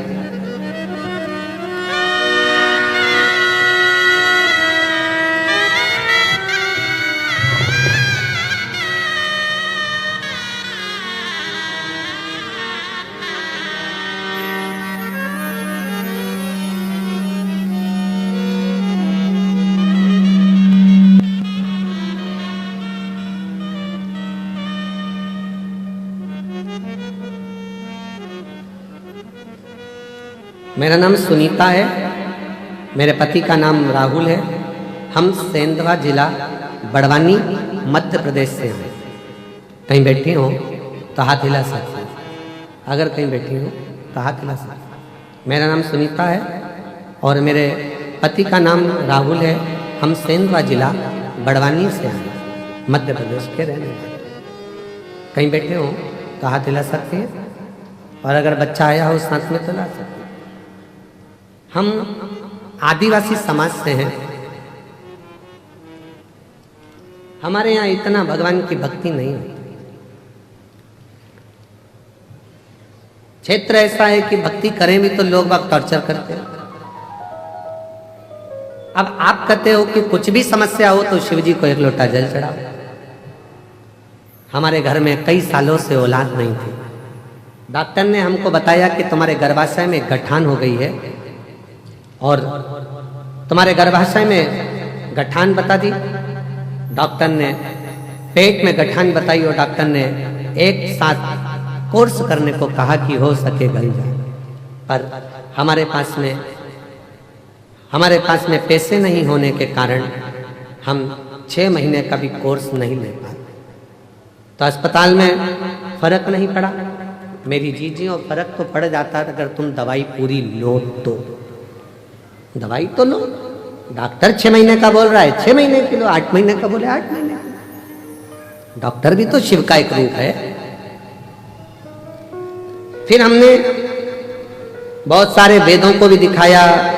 मेरा नाम सुनीता है, मेरे पति का नाम राहुल है। हम सेंधवा जिला बड़वानी मध्य प्रदेश से हैं। कहीं बैठी हो तो हाथ हिला सकते हैं, अगर कहीं बैठी हो तो हाथ हिला सकते हैं। मेरा नाम सुनीता है और मेरे पति का नाम राहुल है। हम सेंधवा जिला बड़वानी से हैं, मध्य प्रदेश के रहने वाले। कहीं बैठे हो तो हाथ हिला सकते हैं, और अगर बच्चा आया हो साथ में तो ला सकते हैं। हम आदिवासी समाज से हैं। हमारे यहाँ इतना भगवान की भक्ति नहीं होती। क्षेत्र ऐसा है कि भक्ति करें भी तो लोग बाग टॉर्चर करते हैं। अब आप कहते हो कि कुछ भी समस्या हो तो शिव जी को एक लोटा जल चढ़ाओ। हमारे घर में कई सालों से औलाद नहीं थी। डॉक्टर ने हमको बताया कि तुम्हारे गर्भाशय में गठान हो गई है, और तुम्हारे गर्भाशय में गठान बता दी डॉक्टर ने, पेट में गठान बताई, और डॉक्टर ने एक साथ कोर्स करने को कहा कि हो सके गल जाए। पर हमारे पास में पैसे नहीं होने के कारण हम 6 महीने का भी कोर्स नहीं ले पाए। तो अस्पताल में फर्क नहीं पड़ा मेरी जीजी, और फर्क तो पड़ जाता अगर तुम दवाई पूरी लो तो। दवाई तो लो, डॉक्टर 6 महीने का बोल रहा है 6 महीने की लो, 8 महीने का बोले 8 महीने का। डॉक्टर भी तो शिव का एक रूप है। फिर हमने बहुत सारे वेदों को भी दिखाया,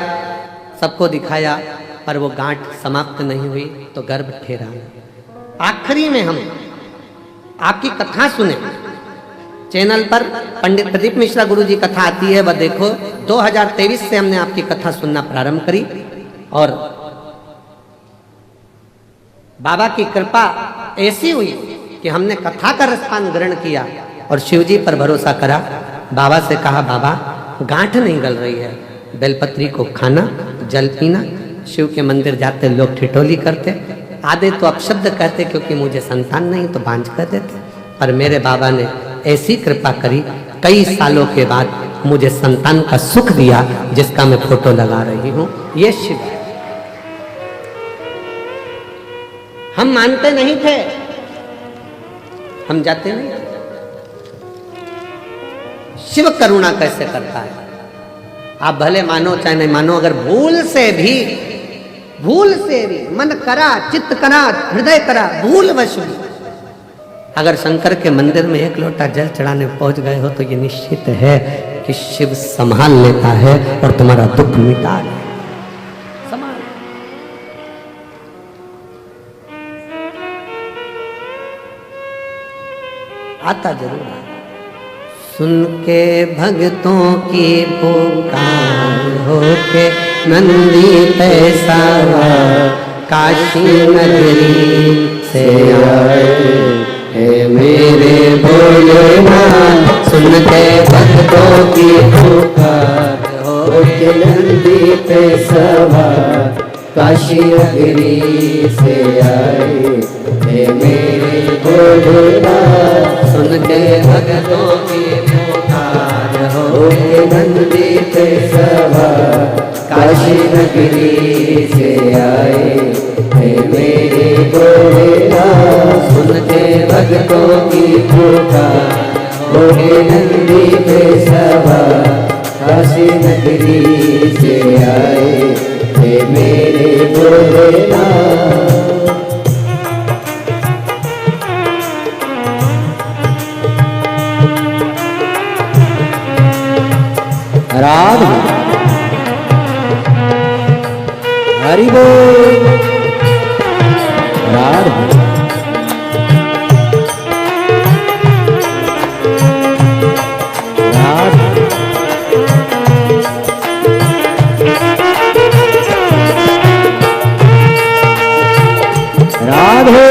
सबको दिखाया, पर वो गांठ समाप्त नहीं हुई तो गर्भ ठहरा। आखिरी में हम आपकी कथा सुने, चैनल पर पंडित प्रदीप मिश्रा गुरु जी कथा आती है, वह देखो। 2023 से हमने आपकी कथा सुनना प्रारंभ करी, और बाबा की कृपा ऐसी हुई कि हमने कथा का रसपान ग्रहण किया और शिव जी पर भरोसा करा। बाबा से कहा, बाबा गांठ नहीं गल रही है, बेलपत्री को खाना, जल पीना। शिव के मंदिर जाते लोग ठिठोली करते, आधे तो अपशब्द कहते क्योंकि मुझे संतान नहीं तो बांझ कर देते। पर मेरे बाबा ने ऐसी कृपा करी, कई सालों के बाद मुझे संतान का सुख दिया, जिसका मैं फोटो लगा रही हूं। ये शिव है। हम मानते नहीं थे, हम जाते नहीं। शिव करुणा कैसे करता है आप भले मानो चाहे नहीं मानो, अगर भूल से भी मन करा, चित्त करा, हृदय करा, भूल वश भी अगर शंकर के मंदिर में एक लोटा जल चढ़ाने पहुंच गए हो तो ये निश्चित है कि शिव संभाल लेता है और तुम्हारा दुख मिटा देता है। आता जरूर है। सुन के भक्तों की पुकार होके नंदी पैसा काशी नगरी से आए, हे मेरे भोलेनाथ। सुन के भक्तों की पुकार होके नंदी पैसा काशी नगरी से आए, हे मेरे भोलेनाथ। सुन के भक्तों की पुकार होके नंदी पे सवार काशी नगरी से आए, हे मेरे भोलेनाथ। सुन के भक्तों की पुकार होके नंदी पे सवार काशी नगरी से आए, हे मेरे भोलेनाथ। राधे हरि बोल, राधे राधे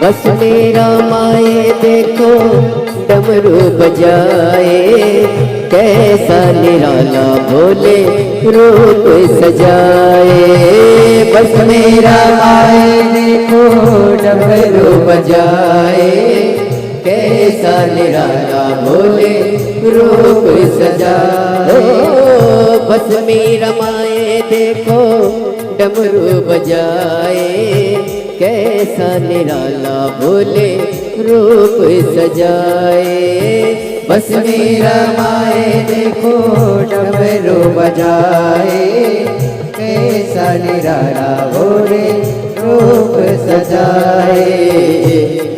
बस मेरा माए देखो डमरू बजाए, कैसा निराला भोले रूप सजाए। बस मेरा माए देखो डमरू बजाए, कैसा निराला भोले रूप सजाए। बस मेरा माए देखो डमरू बजाए, कैसा निराला भोले रूप सजाए। बस मेरा माए देखो डमरू बजाए, कैसा निराला भोले रूप सजाए।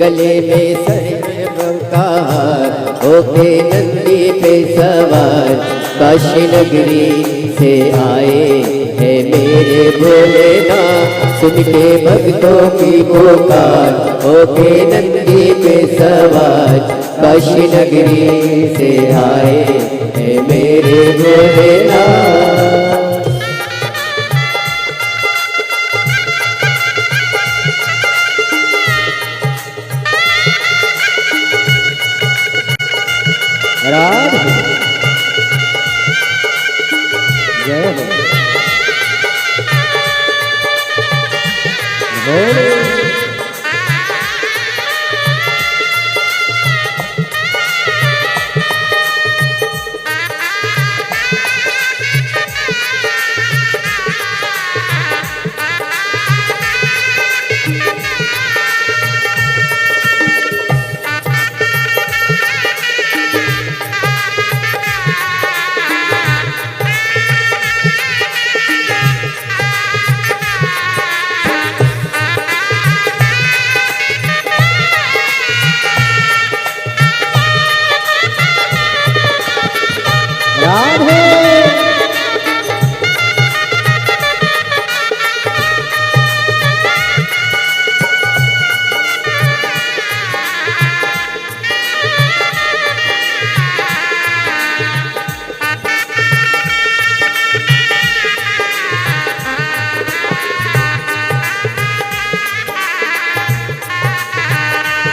गले में सरवं का हार, होके नंदी पे सवार, काशी नगरी से आए है मेरे भोलेनाथ। सुन के भक्तों की पुकार, होके नंदी पे सवार, काशी नगरी से आए है मेरे भोलेनाथ। राधे जय बोले।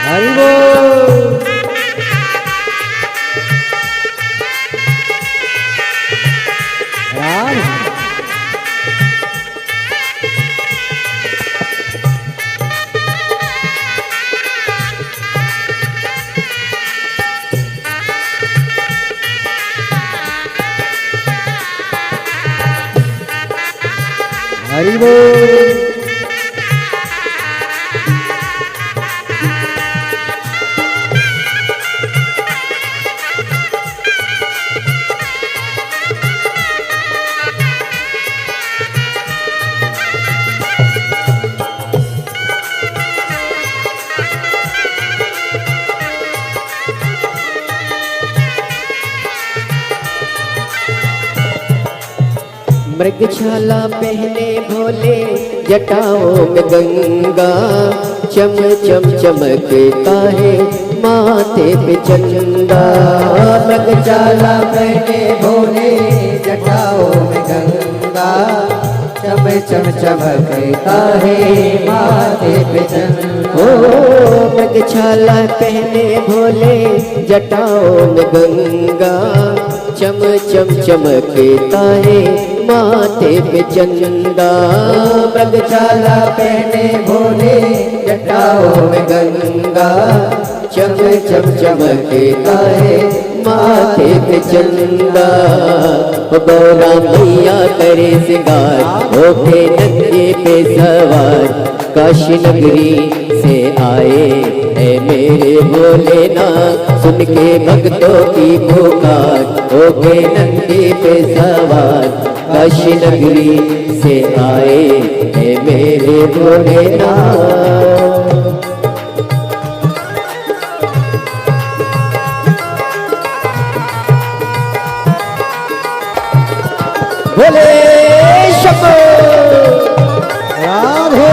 हरि बोल। राम हरि बोल। मृगशाला पहने भोले जटाओं में गंगा, चम चम चमकता है माथे पे चंदा। मृगशाला पहने भोले जटाओं में गंगा, चम चम चमकता है माथे पे चंदा। ओ मृगशाला पहने भोले जटाओं में गंगा, चम चम चमकता है माथे पे चंदा। मृगशाला पहने भोले जटाओं में गंगा, चम चम चमकता है माथे पे चंदा। गौरा मैया करे सिंगार, होके नंगे पे सवार, काशी नगरी से आए है मेरे भोलेनाथ। सुन के भक्तों की पुकार, होके नंगे पे सवार, काशी नगरी से आए है मेरे भोलेनाथ। भोले शंभो राधे।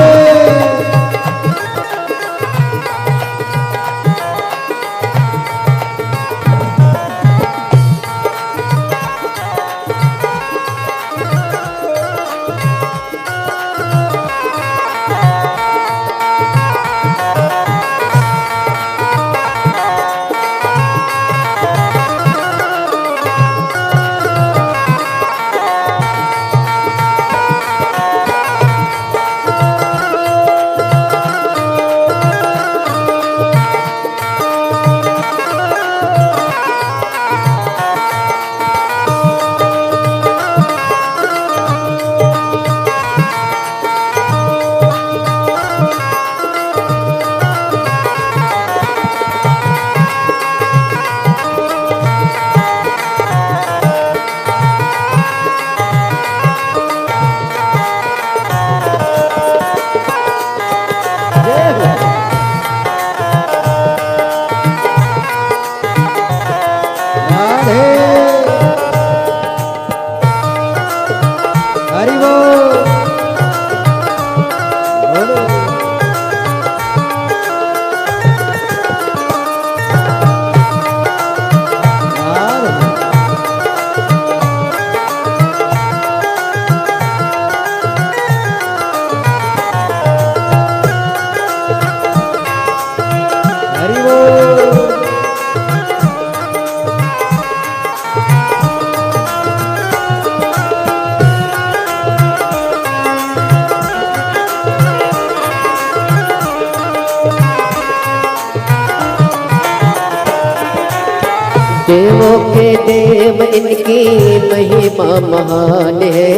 देवों के देव इनकी महिमा महान है,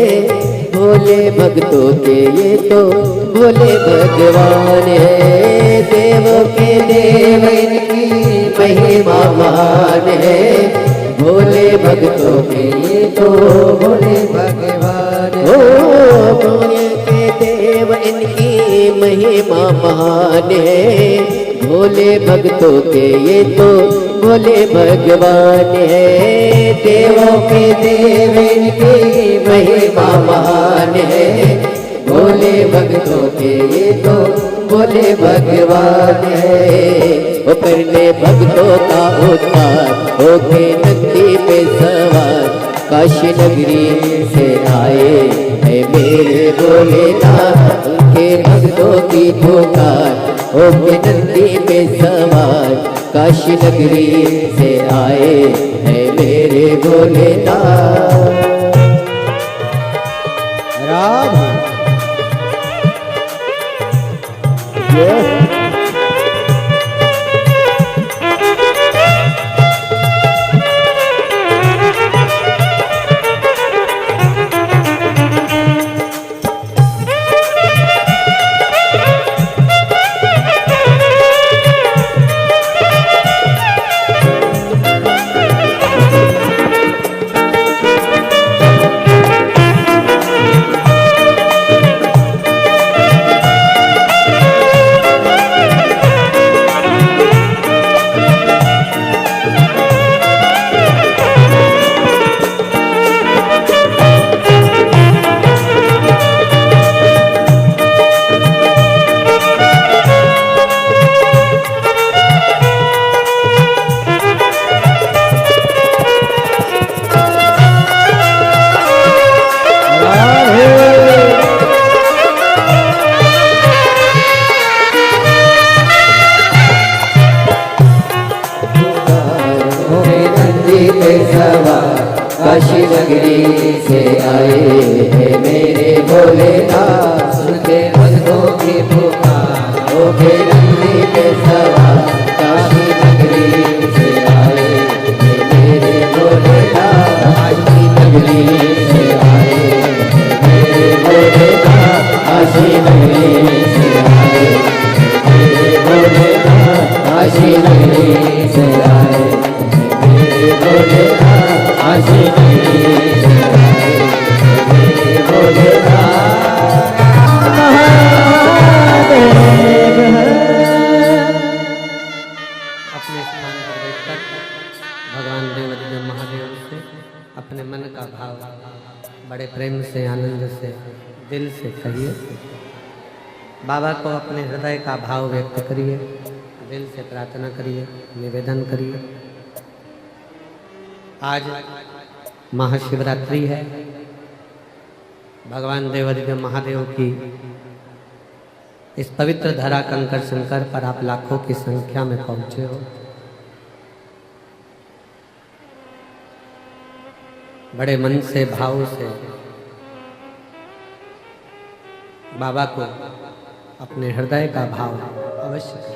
भोले भक्तों के ये तो भोले भगवान है। देवों के देव इनकी महिमा महान है, भोले भक्तों के ये तो भोले भगवान है। ओ भोले के देव इनकी महिमा महान है, भोले भक्तों के ये तो भोले भगवान है। देवों के देव इनकी महिमा महान है, भोले भक्तों के ये तो भोले भगवान है। वो करने भक्तों का उद्धार होके नंदी पे सवार, काशी नगरी से आए है मेरे भोलेनाथ। उनके भक्तों की पुकार होके नंदी पे सवार, काशी नगरी से आए है मेरे भोलेनाथ। राधे काशी नगरी से आए हैं मेरे भोलेनाथ। सुनते भक्तों की पुकार होके नंदी पे सवार, काशी नगरी से आए हैं मेरे भोलेनाथ। काशी नगरी से आए हैं मेरे भोलेनाथ, काशी नगरी से आए हैं मेरे भोलेनाथ, काशी नगरी से आए हैं मेरे भोलेनाथ, काशी नगरी से आए मेरे भोलेनाथ। अपने स्थान पर बैठकर भगवान देवाधिदेव महादेव से अपने मन का भाव बड़े प्रेम से आनंद से दिल से कहिए। बाबा को अपने हृदय का भाव व्यक्त करिए, दिल से प्रार्थना करिए, निवेदन करिए। आज महाशिवरात्रि है। भगवान देवाधिदेव महादेव की इस पवित्र धरा कंकर शंकर पर आप लाखों की संख्या में पहुंचे हो। बड़े मन से भाव से बाबा को अपने हृदय का भाव अवश्य करो,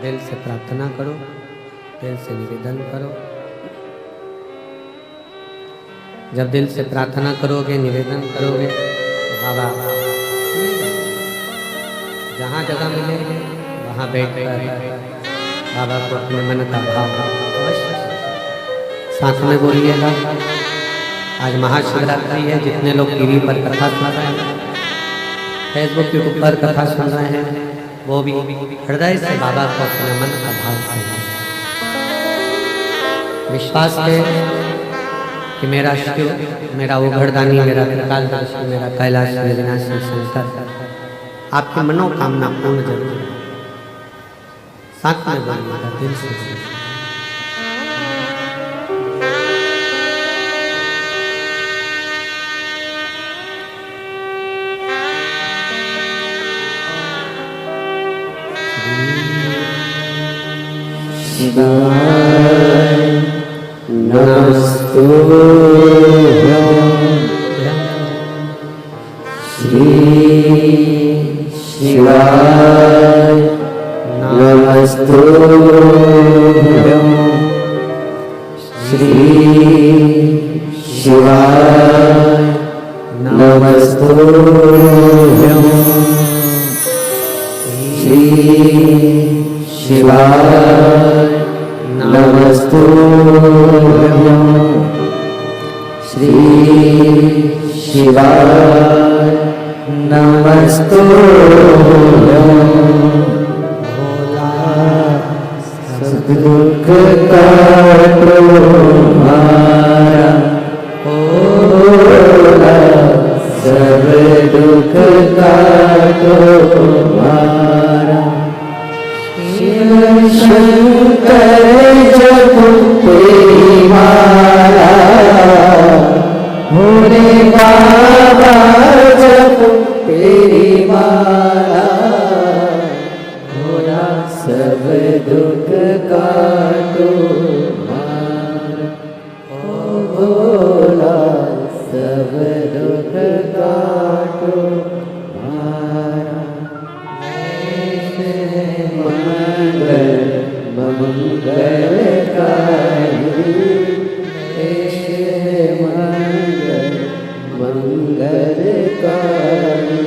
दिल से प्रार्थना करो, दिल से निवेदन करो। जब दिल से प्रार्थना करोगे, निवेदन करोगे तो बाबा जहाँ जगह मिलेंगे वहाँ बैठकर बाबा को अपने मन का भाव अवश्य साथ में बोलिएगा। आज महाशिवरात्रि है। जितने लोग टीवी पर कथा सुन रहे हैं, फेसबुक यूट्यूब पर कथा सुन रहे हैं, वो भी हृदय से बाबा को अपने मन का भाव करें। विश्वास है कि मेरा शिव, मेरा उघड़दानी, मेरा त्रिकालदर्शी, मेरा कैलाश विनाशी शंकर आपकी मनोकामना पूर्ण जरूर है। साथ में बोलिएगा दिल से। शिवाय नमस्तुभ्यं श्री शिवाय नमस्तुभ्यं श्री शिवाय नमस्तुभ्यं श्री शिवाय नमस्तुभ्यं श्री शिवाय नमस्तुभ्यं भोला सब दुख काटो हमारा भोला सब दुख काटो हमारा शिव शंकर जप तेरी माला भोले बाबा जप तेरी माला भोला सब दुख काटो हमारा ओ भोला सब दुख काटो हमारा मंगलकारी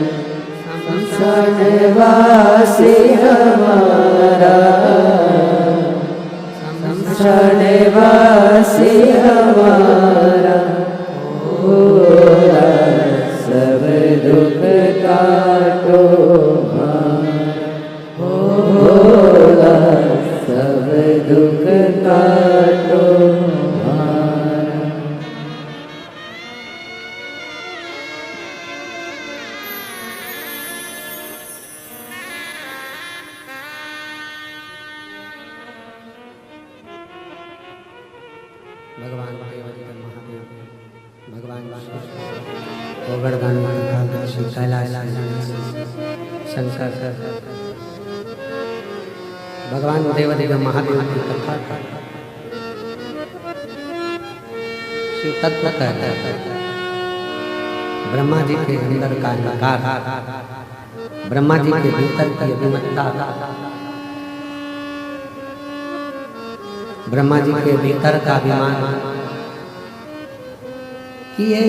संसारवासी हमारा संसारवासी हमारा भोला सब दुख काटो भोला सब दुख काटो हमारा। भगवान महादेव भगवान गोवर्धन श्री कैलाश शंकर भगवान देवदेव महादेव की कथा शिव तत्व कहता है। ब्रह्मा जी के अंदर का निकार, ब्रह्मा जी के भीतर की अभिमत्ता, ब्रह्मा जी के भीतर का अभिमान कि ये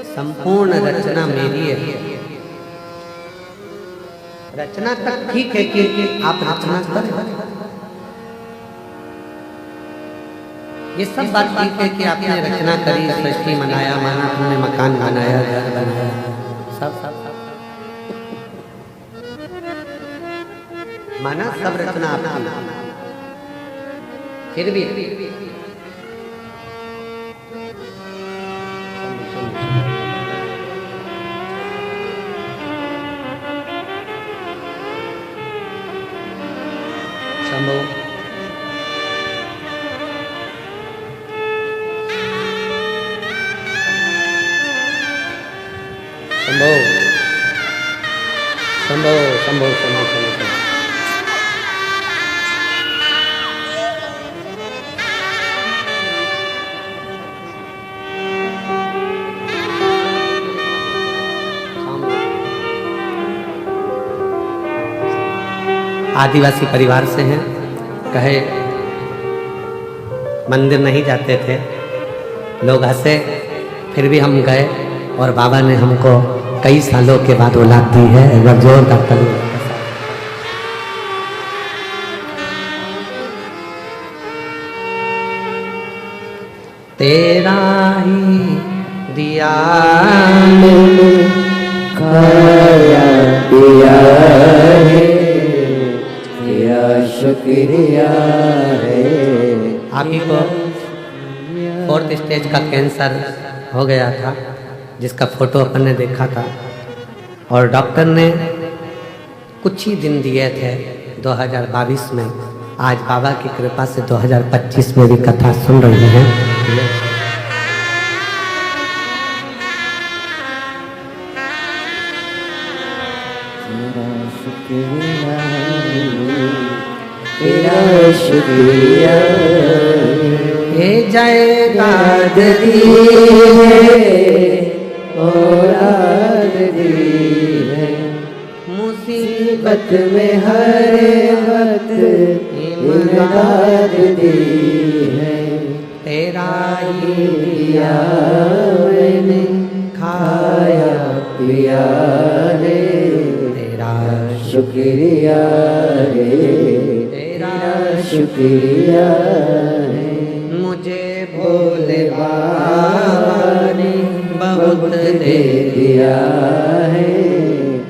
संपूर्ण रचना मेरी है। रचना तक ठीक है कि आप रचना करें, ये सब बात ठीक है कि आपने रचना करी, सृष्टि बनाया, माना तुमने मकान बनाया, घर बनाया, सब माना सब रचना आपकी, फिर भी शंभो शंभो शंभो शंभो शंभो शंभो आदिवासी परिवार से हैं, कहे मंदिर नहीं जाते थे, लोग हंसे, फिर भी हम गए और बाबा ने हमको कई सालों के बाद औलाद दी है। एक बार जोरदार ताली। तेरा ही दिया खाया दिया है, तेरा शुक्रिया है। आप ही को 4th स्टेज का कैंसर हो गया था, जिसका फोटो अपन ने देखा था, और डॉक्टर ने कुछ ही दिन दिए थे 2022 में। आज बाबा की कृपा से 2025 में भी कथा सुन रही हैं। तेरा शुक्रिया हे जय दाद दी है, औलाद दी है, मुसीबत में हर वक्त इमदाद दी है। तेरा ही दिया मैंने खाया पिया रे, तेरा शुक्रिया रे, तेरा शुक्रिया है। मुझे भोले बाबा ने बहुत दे दिया है,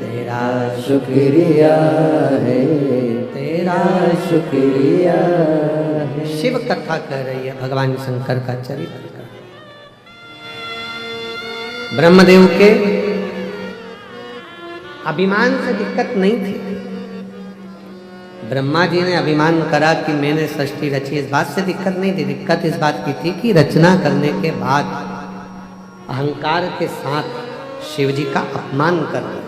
तेरा शुक्रिया है, तेरा शुक्रिया है। शिव कथा कह रही है भगवान शंकर का चरित्र। ब्रह्मदेव के अभिमान से दिक्कत नहीं थी। ब्रह्मा जी ने अभिमान करा कि मैंने सृष्टि रची, इस बात से दिक्कत नहीं थी। दिक्कत इस बात की थी कि रचना करने के बाद अहंकार के साथ शिव जी का अपमान कर दिया।